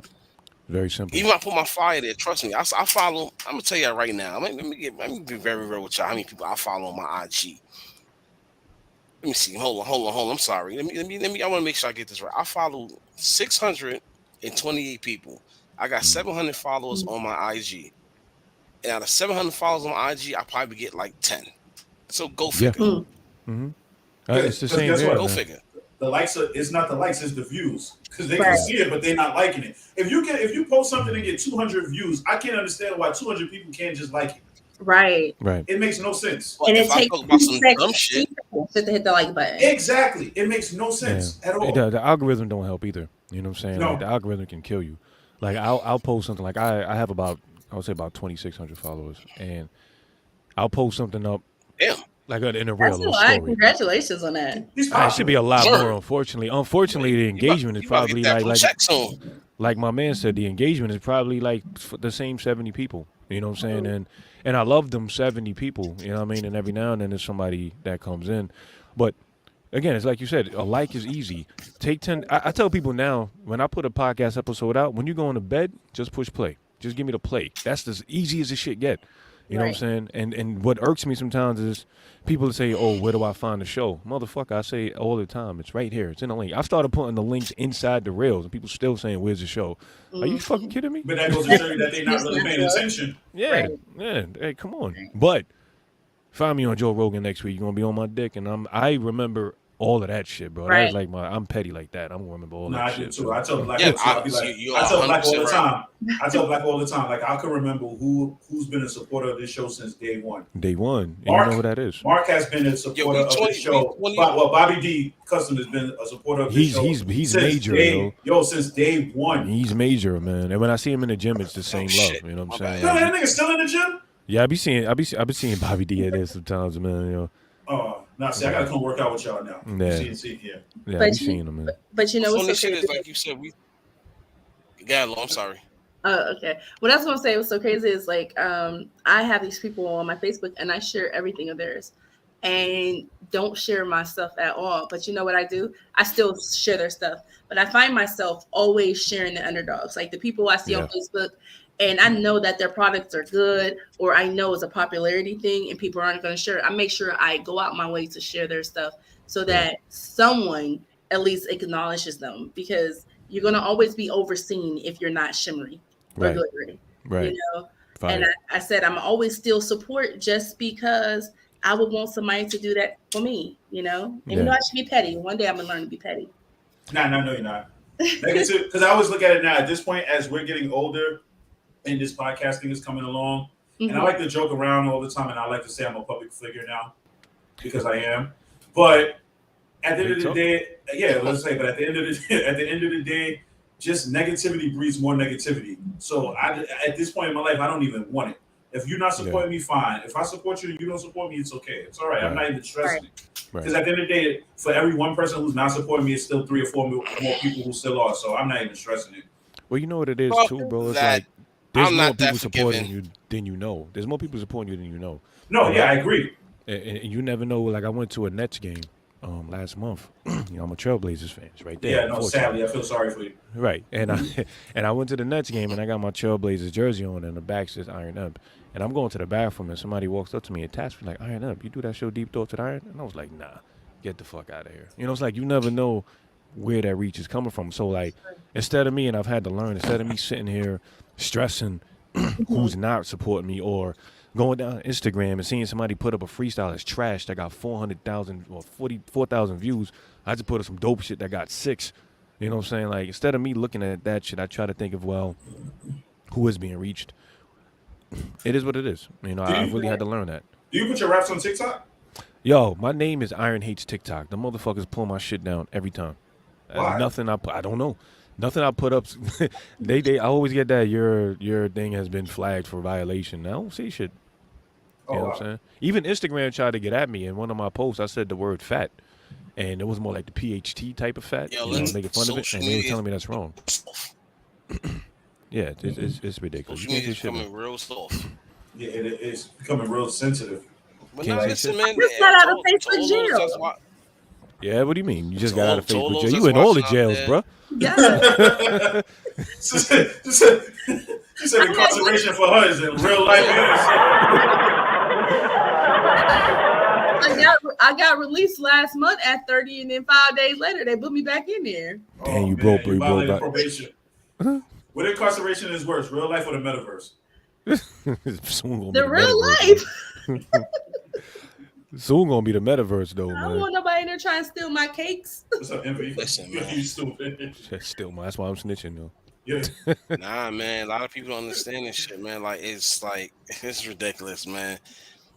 Very simple. Even if I put my flyer there, trust me, I follow. I'm gonna tell you right now. Let me be very real with y'all. How many people I follow on my IG? Let me see. Hold on. I'm sorry. Let me. I want to make sure I get this right. I follow 628 people. I got 700 followers on my IG, and out of 700 followers on my IG, I probably get like 10. So go figure. Yeah. It's the same. Go figure. The likes it's not the likes, it's the views, because they can see it, but they're not liking it. If you post something and get 200 views, I can't understand why 200 people can't just like it. Right. It makes no sense. And it takes about some dumb shit to hit the like button. Exactly. It makes no sense at all. The algorithm don't help either. You know what I'm saying? No. Like the algorithm can kill you. Like I'll post something like I have about 2,600 followers, and I'll post something up. Damn. Like in a real little story. Congratulations on that. It should be a lot more, unfortunately. The engagement is probably like my man said, the engagement is probably like the same 70 people. You know what I'm saying? And I love them 70 people. You know what I mean? And every now and then there's somebody that comes in. But again, it's like you said, a like is easy. Take 10. I tell people now, when I put a podcast episode out, when you go into bed, just push play. Just give me the play. That's as easy as it shit get. You know what I'm saying? And what irks me sometimes is people say, oh, where do I find the show? Motherfucker, I say it all the time. It's right here. It's in the link. I started putting the links inside the Rails, and people still saying, where's the show? Are you fucking kidding me? But that goes to show you that they're not really paying attention. Yeah. Hey, come on. But find me on Joe Rogan next week. You're going to be on my dick, and I remember all of that shit, bro. That's like I'm petty like that. I'm gonna remember all that shit. I tell Black all the time. I tell Black all the time. Like I can remember who's been a supporter of this show since day one. Day one. Mark, you know who that is. Mark has been a supporter of the show. Bobby D. Custom has been a supporter of the show. He's major, since day one. He's major, man. And when I see him in the gym, it's the same love. You know what I'm saying? Yo, that nigga still in the gym? Yeah, I be seeing Bobby D at there sometimes, man. You know. Now, see, I gotta come work out with y'all now. Yeah, I've seen them, man. But you know what's so crazy? Like you said, I'm sorry. Oh, okay. Well, that's what I'm saying. What's so crazy is like I have these people on my Facebook and I share everything of theirs. and don't share my stuff at all. But you know what I do? I still share their stuff. But I find myself always sharing the underdogs, like the people I see on Facebook, and I know that their products are good, or I know it's a popularity thing and people aren't going to share it. I make sure I go out my way to share their stuff so that someone at least acknowledges them, because you're going to always be overseen if you're not shimmery or glittery, you know? Fire. And I said, I'm always still support, just because I would want somebody to do that for me, you know? And you know, I should be petty. One day I'm going to learn to be petty. No, you're not. Because I always look at it now, at this point, as we're getting older and this podcasting is coming along, and I like to joke around all the time, and I like to say I'm a public figure now, because I am. But at the end of the day, but at the end of the day, just negativity breeds more negativity. So at this point in my life, I don't even want it. If you're not supporting me, fine. If I support you and you don't support me, it's okay. It's all right. I'm not even stressing it. Because at the end of the day, for every one person who's not supporting me, it's still 3 or 4 more people who still are. So I'm not even stressing it. Well, you know what it is too, bro. It's like there's more people supporting you than you know. There's more people supporting you than you know. No, I agree. And you never know. Like I went to a Nets game last month. You know, I'm a Trailblazers fan. It's right there. Yeah, no, sadly, I feel sorry for you. Right, and I went to the Nets game, and I got my Trailblazers jersey on, and the back says Iron Up. And I'm going to the bathroom, and somebody walks up to me and taps me like, Iron Up, you do that show Deep Thoughts at Iron? And I was like, nah, get the fuck out of here. You know, it's like you never know where that reach is coming from. So, like, instead of me, and I've had to learn, instead of me sitting here stressing who's not supporting me, or going down Instagram and seeing somebody put up a freestyle that's trash that got 400,000 or 44,000 views, I just put up some dope shit that got 6. You know what I'm saying? Like, instead of me looking at that shit, I try to think of, well, who is being reached? It is what it is. You know, I really had to learn that. Do you put your raps on TikTok? Yo, my name is Iron Hates TikTok. The motherfuckers pull my shit down every time. Why? Nothing I don't know. Nothing I put up. I always get that your thing has been flagged for violation. I don't see shit. You know what I'm saying? Even Instagram tried to get at me. In one of my posts, I said the word fat. And it was more like the PHT type of fat. Yo, making fun of it. And they were telling me that's wrong. Yeah, it's ridiculous. You can't becoming real soft. Yeah, it's becoming real sensitive. But no, listen, man. Just got out of Facebook jail. Yeah, what do you mean? You just got out of Facebook jail? You in all the jails, bro. Yeah. She said incarceration for her is in real life. I got released last month at 30, and then 5 days later they put me back in there. Damn, you broke probation. What incarceration is worse, real life or the metaverse? The real life. Soon gonna be the metaverse, though, man. I don't want nobody in there trying to steal my cakes. What's up, Envy? Listen, man. You stupid. Still, man. That's why I'm snitching, though. Yeah. Nah, man. A lot of people don't understand this shit, man. It's ridiculous, man.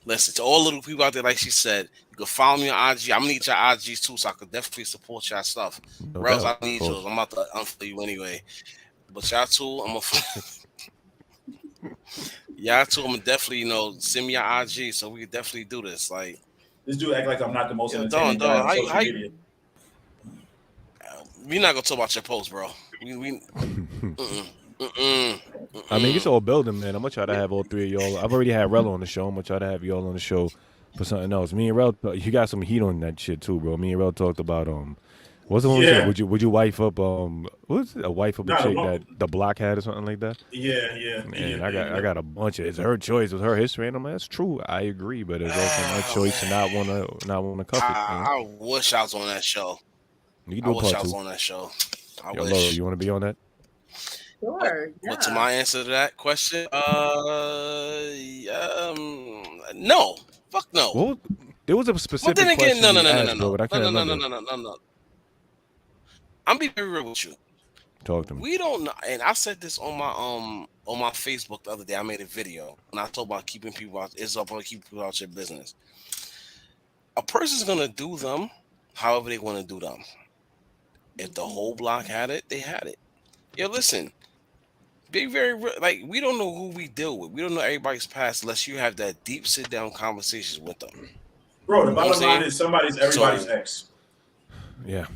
Listen, to all little people out there, like she said, you can follow me on IG. I'm gonna need your IGs too, so I could definitely support y'all stuff. Rellz, I need yours. I'm about to unfollow you anyway. But y'all too, I'm gonna definitely, send me your IG so we can definitely do this. Like, this dude act like I'm not the most entertaining guy on social media. We're not gonna talk about your post, bro. I mean, it's all building, man. I'm gonna try to have all 3 of y'all. I've already had Rell on the show. I'm gonna try to have y'all on the show for something else. Me and Rell, you got some heat on that shit too, bro. Me and Rell talked about what's the one shit? Would you wife up what's it? A wife up a chick that the block had or something like that? Yeah. Man, I got a bunch of it's her choice, it's her history, and I'm like, that's true. I agree, but it's also my choice to not wanna cuff it. I wish I was on that show. You can do I wish part I was 2. on that show. Yo, Laura, you want to be on that? Sure. But to my answer to that question, no. Fuck no. Well, there was a specific question. No. I'm being very real with you. Talk to me. We don't know, and I said this on my Facebook the other day. I made a video and I talked about keeping people out. It's up on keep people out your business. A person's gonna do them however they want to do them. If the whole block had it, they had it. Yo, listen. Be very we don't know who we deal with. We don't know everybody's past unless you have that deep sit down conversations with them. Bro, the bottom line is everybody's ex. Yeah.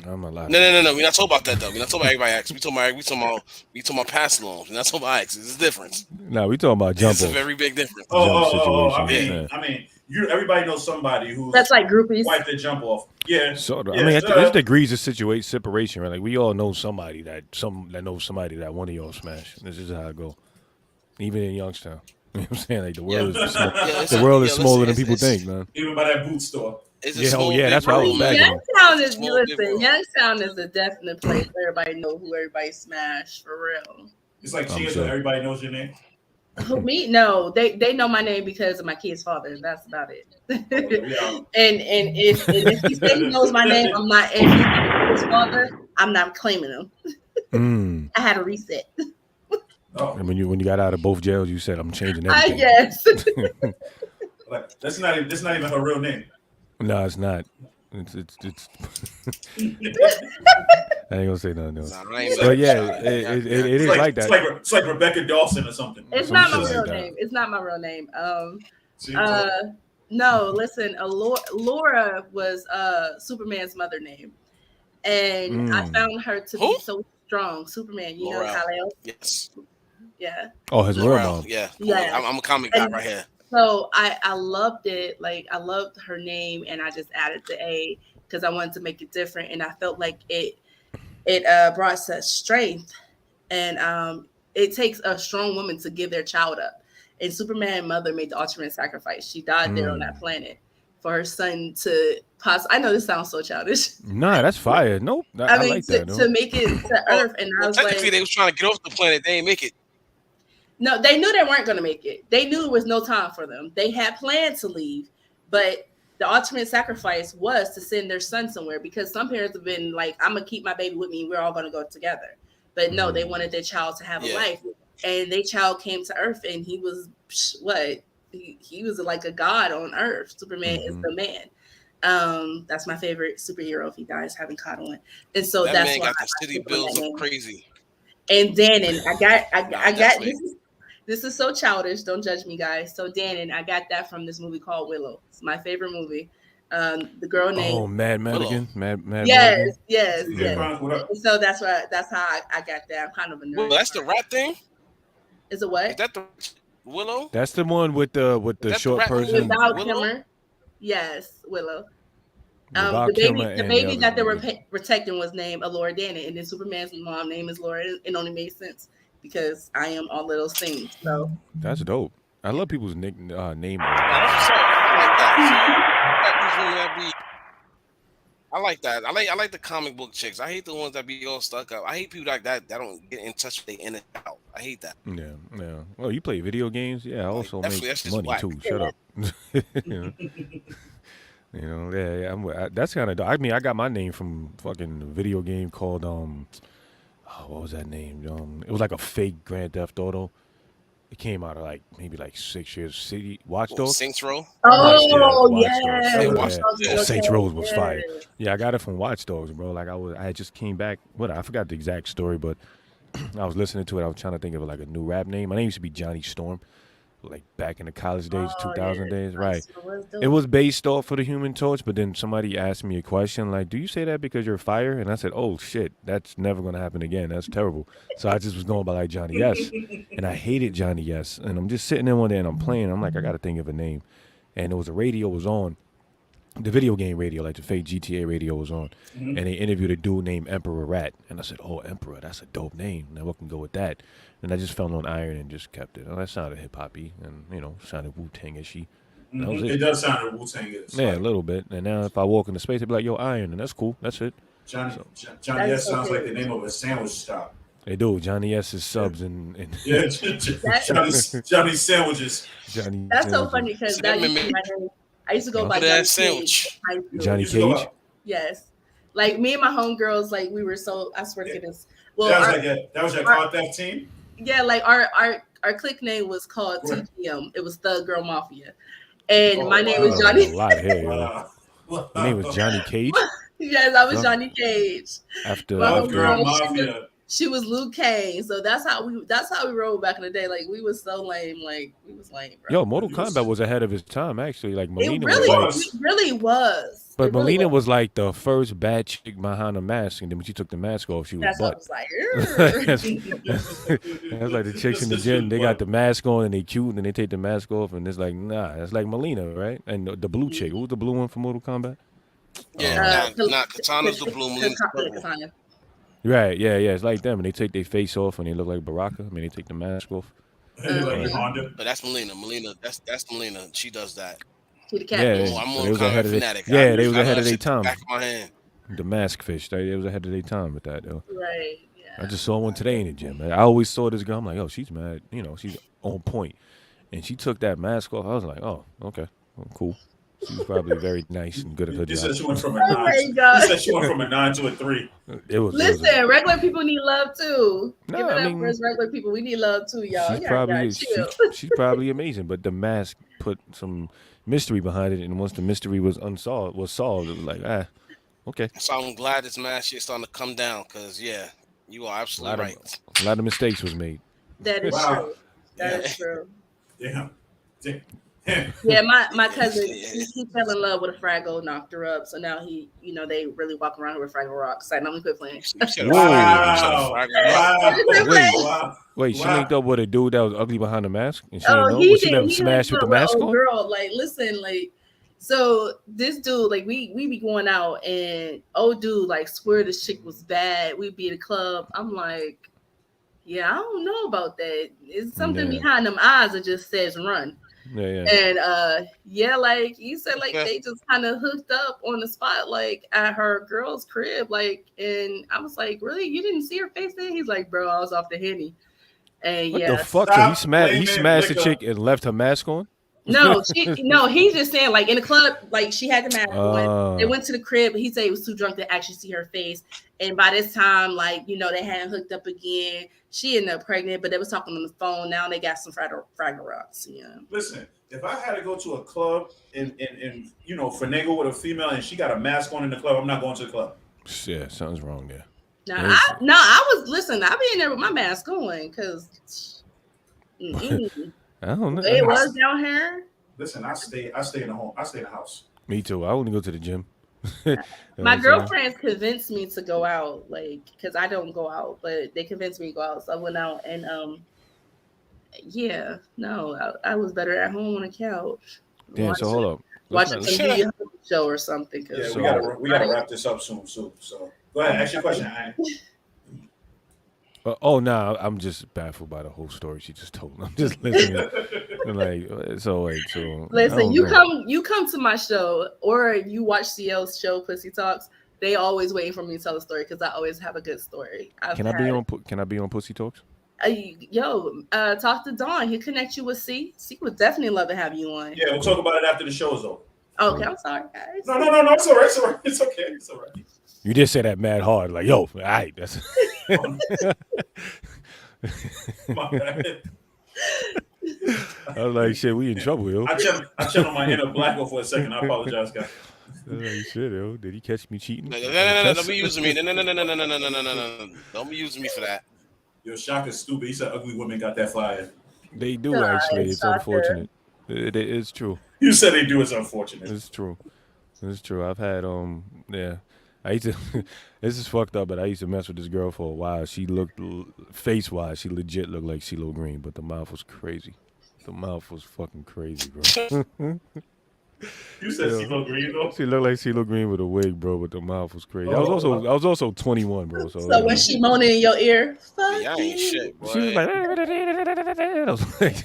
I'm a lot. No. We're not talking about that though. We're not talking about everybody ex. We talking about past loans. We're not talking about exes. It's a difference. No, we talking about jump. It's a very big difference. I mean, everybody knows somebody who's that's like groupies. wife that jump off. Yeah. So I mean, there's degrees of separation, right? Like we all know somebody that knows somebody that one of y'all smash. This is how it go. Even in Youngstown. You know what I'm saying? Like the world is small, smaller than people think, man. Even by that boot store. That's why I was back. Youngstown is a definite place where everybody know who everybody smashed for real. It's like Chance, sure. Everybody knows your name. Me? No, they know my name because of my kid's father. That's about it. And if he says he knows my name, I'm not. If he's his father, I'm not claiming him. I had a reset. Oh. And when you got out of both jails, you said I'm changing everything. Yes. Like that's not even her real name. No, it's not. It's I ain't gonna say nothing else. But yeah, it is like that. It's like Rebecca Dawson or something. It's not my real name. It's not my real name. No, listen, Laura was Superman's mother name. And I found her to be so strong. Superman, you know Kal-El? Yes. Yeah. Oh, his real mom. Yeah. I'm a comic guy right here. So I loved it. Like I loved her name, and I just added the A because I wanted to make it different, and I felt like it brought such strength, and it takes a strong woman to give their child up. And Superman's mother made the ultimate sacrifice. She died there on that planet for her son to pass. I know this sounds so childish. Nah, that's fire. Nope. I mean, like that. To make it to Earth, and I was technically they was trying to get off the planet. They ain't make it. No, they knew they weren't going to make it. They knew it was no time for them. They had planned to leave, but the ultimate sacrifice was to send their son somewhere because some parents have been like, I'm going to keep my baby with me. We're all going to go together. But no, they wanted their child to have a life. And their child came to Earth, and he was what? He was like a god on Earth. Superman is the man. That's my favorite superhero. If he dies, having caught one. And so that that's man why got the city bills look crazy. And Dannon, I got this is so childish. Don't judge me, guys. So Dannon, I got that from this movie called Willow. It's my favorite movie. The girl named Mad Madigan. Mad yes. Yeah. So that's how I got that. I'm kind of a nerd. Well, that's the rap thing. Is it what? Is that the Willow? That's the one with the short person. Without Kimmer. Yes, Willow. The baby that they were protecting was named Laura Dannon, and then Superman's mom name is Laura. It only made sense because I am all of those things. So that's dope. I love people's name. I like that. I like the comic book chicks. I hate the ones that be all stuck up. I hate people like that don't get in touch with their in and out. I hate that. Yeah. Well, you play video games? Yeah, I also make money too. Shut up. That's kind of. I mean, I got my name from fucking video game called what was that name? It was like a fake Grand Theft Auto. It came out of maybe 6 years. City Watch Dogs. Saints Row. Oh yeah. Saints Row was fire. Yeah, I got it from Watch Dogs, bro. I just came back. I forgot the exact story, but I was listening to it. I was trying to think of a new rap name. My name used to be Johnny Storm. Back in the college days, 2000 days, right? It was based off of the Human Torch, but then somebody asked me a question do you say that because you're fire? And I said, oh shit, that's never gonna happen again. That's terrible. So I just was going by Johnny Yes, and I hated Johnny Yes. And I'm just sitting there one day and I'm playing. I'm like, I gotta think of a name, and it was a radio was on. The video game radio, the fake GTA radio was on, and they interviewed a dude named Emperor Rat, and I said, "Oh, Emperor, that's a dope name. Now we can go with that." And I just fell on iron and just kept it. That sounded hip hoppy, and sounded Wu-Tang-ishy. It does sound Wu-Tang-ish. Yeah, a little bit. And now if I walk into space, they'd be like, "Yo, Iron," and that's cool. That's it. Johnny S sounds like the name of a sandwich shop. They do. Johnny S's subs and yeah, Johnny sandwiches. That's so funny because that used to be my name. I used to go by Johnny Cage. Johnny Cage? Yes. Me and my homegirls, we were so, I swear to goodness. Well, that was your car theft team? Yeah, our clique name was called TGM. It was Thug Girl Mafia. And my name was Johnny. A lot here, yo. Your name was Johnny Cage? Yes, I was Johnny Cage. After Thug Girl Mafia. she was Luke Kane. So that's how we rolled back in the day. Like we was so lame. Like we was lame, bro. Yo, Mortal Kombat was ahead of his time, actually. Like Melina it really was. But Melina was like the first bad chick behind the mask, and then when she took the mask off, she was butt. That's like the chicks in the gym. They got the mask on and they cute, and then they take the mask off, and it's like, nah, that's like Melina, right? And the blue chick. Who was the blue one from Mortal Kombat? Yeah, Katana's the blue, Melina's purple. Right, yeah, it's like them, and they take their face off, and they look like Baraka. I mean, they take the mask off. But that's Melina. That's Melina. She does that. Yeah, I'm more fanatic. Yeah, they was ahead of their time. Back of my hand. The mask fish, they was ahead of their time with that, though. Right. Yeah. I just saw one today in the gym. I always saw this girl. I'm like, oh, she's mad. You know, she's on point. And she took that mask off. I was like, oh, okay, well, cool. She's probably very nice and good at her job. You said she went from a 9. You said she went from a 9 to a 3. Listen, regular people need love too. Give it up for us regular people. We need love too, y'all. She's probably amazing, but the mask put some mystery behind it, and once the mystery was solved, it was like, okay. So I'm glad this mask shit starting to come down, because you are absolutely right. A lot of mistakes was made. That is true. That is true. Damn. Yeah, my cousin, he fell in love with a Fraggle, knocked her up. So now they really walk around with Fraggle Rocks. Like, let me quit playing. Wait, she linked up with a dude that was ugly behind the mask? And she never smashed with the mask on? Girl, like, listen, like, so this dude, like, we be going out, and old dude, like, swear this chick was bad. We be at a club. I'm like, yeah, I don't know about that. It's something behind them eyes that just says run. Yeah. And like you said, like they just kind of hooked up on the spot, like at her girl's crib, like, and I was like, really, you didn't see her face then? He's like, bro, I was off the Henny. And what the fuck? So he smashed the chick and left her mask on? No, he's just saying, like, in the club, like, she had the mask on. They went to the crib, but he said he was too drunk to actually see her face. And by this time, like, they hadn't hooked up again. She ended up pregnant, but they was talking on the phone. Now they got some Fraggle Rocks. Yeah. Listen, if I had to go to a club and finagle with a female and she got a mask on in the club, I'm not going to the club. Yeah, something's wrong there. I be in there with my mask on, because I don't know. It was down here. Listen, I stay in the home. I stay in the house. Me too. I wouldn't go to the gym. My girlfriends convinced me to go out, like, because I don't go out, but they convinced me to go out. So I went out, and I was better at home on the couch. Damn. So hold up. Watching some video show or something. Yeah, we gotta wrap this up soon. So go ahead, ask your question. I'm just baffled by the whole story she just told. I'm just listening. So listen, you come to my show, or you watch CL's show, Pussy Talks. They always waiting for me to tell a story, because I always have a good story. Can I be on Pussy Talks? Talk to Dawn. He'll connect you with C. C would definitely love to have you on. Yeah, we'll talk about it after the show is over. Okay, I'm sorry, guys. No, it's all right. It's okay. It's all right. You did say that mad hard, like, yo, all right, that's. My bad. I was like, shit, we in trouble, yo. I checked on my inner black for a second. I apologize, guys. Like, shit, yo, did he catch me cheating? No, don't be using me. No. Don't be using me for that. Yo, Shock is stupid. He said ugly women got that fire. They do, actually. It's unfortunate. It is true. You said they do. It's unfortunate. It's true. I've had, I used to, this is fucked up, but I used to mess with this girl for a while. She looked, face-wise, she legit looked like CeeLo Green, but the mouth was crazy. The mouth was fucking crazy, bro. You said CeeLo Green, though? She looked like CeeLo Green with a wig, bro, but the mouth was crazy. I was also 21, bro. So when she moaning in your ear, fuck I ain't shit, boy. She was like, I was like,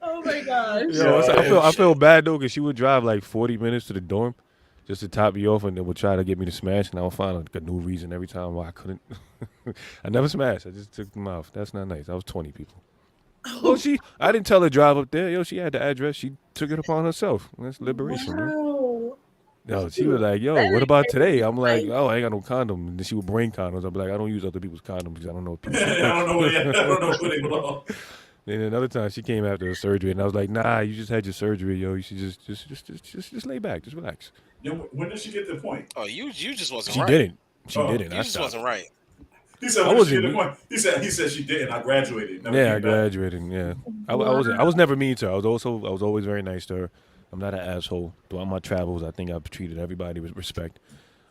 oh my gosh. I feel bad, though, because she would drive like 40 minutes to the dorm just to top me off, and then would try to get me to smash, and I would find like a new reason every time why I couldn't. I never smashed. I just took them off. That's not nice. I was 20 people. Well, I didn't tell her drive up there. Yo, she had the address. She took it upon herself. That's liberation, bro. Yo, she was like, yo, what about today? I'm like, oh, I ain't got no condom. And then she would bring condoms. I'm like, I don't use other people's condoms because I don't know people. I don't know where they belong. Then another time she came after her surgery, and I was like, nah, you just had your surgery, yo. You should just lay back, just relax. Yo, when did she get to the point? Oh, you just wasn't right. She didn't. She didn't. You just wasn't right. He said, I wasn't. He said she didn't. I graduated. I graduated. Yeah, I was never mean to her. I was always very nice to her. I'm not an asshole. Throughout my travels, I think I've treated everybody with respect.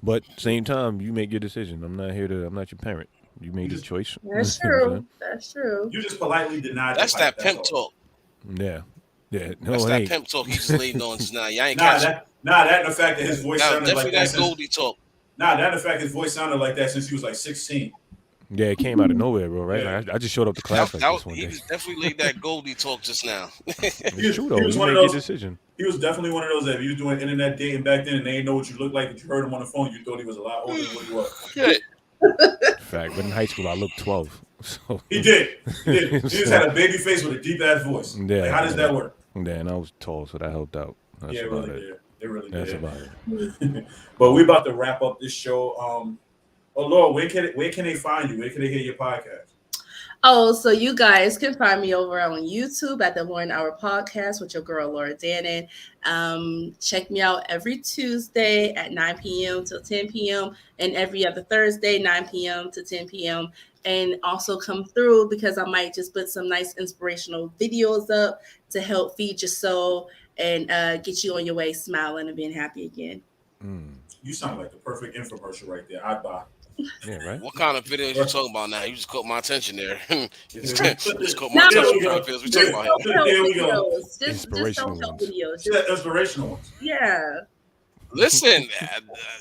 But same time, you make your decision. I'm not your parent. You made your choice. That's true. That's true. You just politely denied. That's that pimp talk. Yeah. Yeah. No, that's that ain't. pimp talk. You just laid on just now. Y'all ain't catch it. That and the fact that his voice sounded like that. Definitely that Goldie talk. That and the fact his voice sounded like that since he was like 16. Yeah, it came out of nowhere, bro. Right? Yeah. I just showed up to class like this one day. He definitely laid that Goldie talk just now. It's true though. He made your decision. He was definitely one of those that if you was doing internet dating back then and they didn't know what you looked like, but you heard him on the phone, you thought he was a lot older than what he was. Good. Fact, but in high school I looked 12. So he did. He just had a baby face with a deep ass voice. Yeah. Like, how does that work? Yeah, and I was tall, so that helped out. That's yeah, about really it. did. It really That's did. about it. But we're about to wrap up this show. Laura, where can they find you? Where can they hear your podcast? Oh, so you guys can find me over on YouTube at the 1 Hour Podcast with your girl Laura Dannon. Check me out every Tuesday at 9 p.m. till 10 p.m. and every other Thursday, 9 p.m. to 10 p.m. And also come through because I might just put some nice inspirational videos up to help feed your soul and get you on your way smiling and being happy again. You sound like the perfect infomercial right there. I'd buy. Yeah, right. What kind of videos you talking about now? You just caught my attention there. just caught my attention. What kind of videos we talking about here? There we go. Inspirational ones. Videos. Yeah, inspirational ones. Yeah. Listen,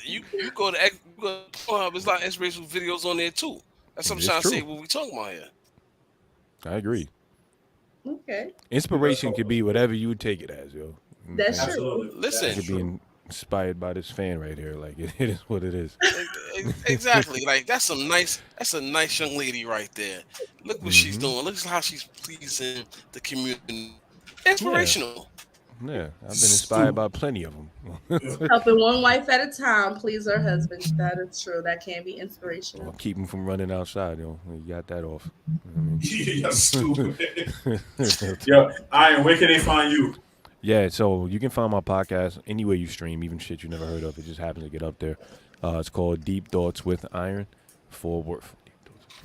you go to Pornhub. There's a lot of inspirational videos on there too. That's what I'm trying to say. What we talking about here? I agree. Okay. Inspiration could be whatever you take it as, yo. That's true. Absolutely. Listen, you're being inspired by this fan right here. Like it is what it is. Exactly. Like that's a nice young lady right there. Look what she's doing. Look how she's pleasing the community. Inspirational. Yeah, I've been inspired by plenty of them. Helping one wife at a time please her husband. That is true. That can be inspirational. Well, keep him from running outside, yo. You got that off. You're stupid. Yo, Iron, where can they find you? Yeah, so you can find my podcast anywhere you stream, even shit you never heard of. It just happens to get up there. It's called Deep Thoughts with Iron.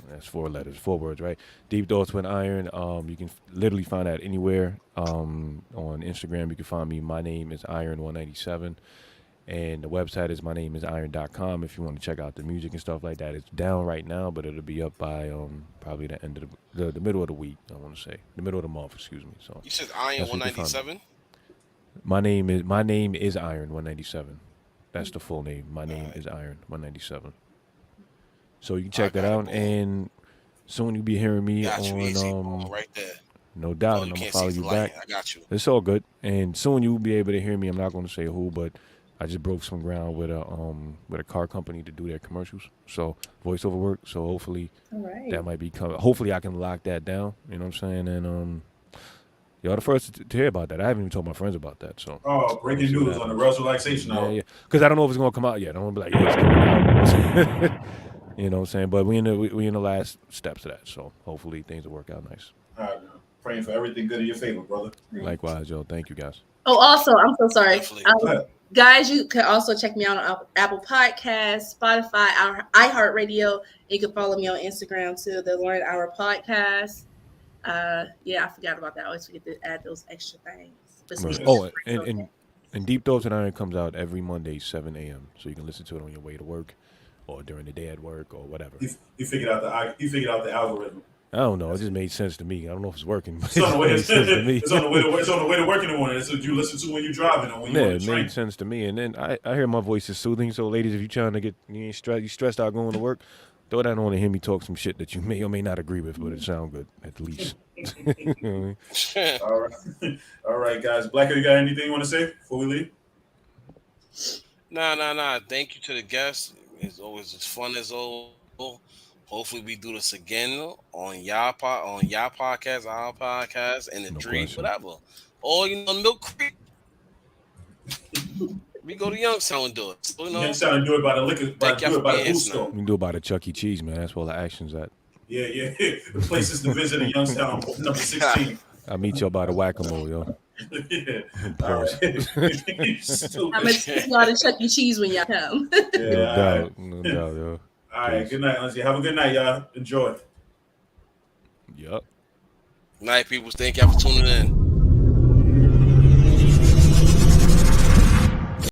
That's 4 letters, 4 words, right? Deep Thoughts with Iron. You can literally find that anywhere. On Instagram, you can find me. My name is Iron197. And the website is mynameision.com if you want to check out the music and stuff like that. It's down right now, but it'll be up by probably the end of the middle of the week, I want to say. The middle of the month, excuse me. So you said Iron197? My name is Iron197. That's the full name. My name is Iron197. So you can check that out, and soon you'll be hearing me on right there. No doubt, and I'm gonna follow you back. I got you. It's all good, and soon you'll be able to hear me. I'm not going to say who, but I just broke some ground with a car company to do their commercials, so voiceover work. So hopefully that might be coming. Hopefully I can lock that down. You know what I'm saying? And y'all the first to hear about that. I haven't even told my friends about that. So breaking news on the Rellz Relaxation hour. Yeah, because I don't know if it's gonna come out yet. I don't want to be like, yeah, it's coming out. You know what I'm saying? But we in the last steps of that. So hopefully things will work out nice. All right, man. Praying for everything good in your favor, brother. Likewise, yo. Thank you, guys. Oh, also, I'm so sorry. Guys, you can also check me out on Apple Podcasts, Spotify, iHeartRadio. You can follow me on Instagram too, the 1 Hour Podcast. Yeah, I forgot about that. I always forget to add those extra things. Right. Oh, and Deep Thoughts and Iron comes out every Monday, 7 a.m. So you can listen to it on your way to work or during the day at work or whatever. He figured out the algorithm. I don't know. It just made sense to me. I don't know if it's working. It's on the way to work in the morning. It's what you listen to when you're driving or when you're on the train. It made sense to me. And then I hear my voice is soothing. So ladies, if you're trying to you stressed out going to work, throw that on and hear me talk some shit that you may or may not agree with, but it sounds good at least. You know what I mean? All right, guys. Blacker, you got anything you want to say before we leave? Nah. Thank you to the guests. It's always as fun as old. Hopefully we do this again on y'all podcast, our podcast, and the Dream, whatever. Or Milk Creek. We go to Youngstown and do it. So, Youngstown and do it by the liquor, do it by the food store. We can do it by the Chuck E. Cheese, man. That's where the action's at. Yeah. The places to visit in Youngstown, number 16. I'll meet y'all by the Whack-A-Mole, yo. Yeah. Pause. I'm gonna take y'all to Chuck E. Cheese when y'all come. Yeah, no doubt, yo. All right, good night, Lindsay. Have a good night, y'all. Enjoy. Yep. Night, people. Thank y'all for tuning in.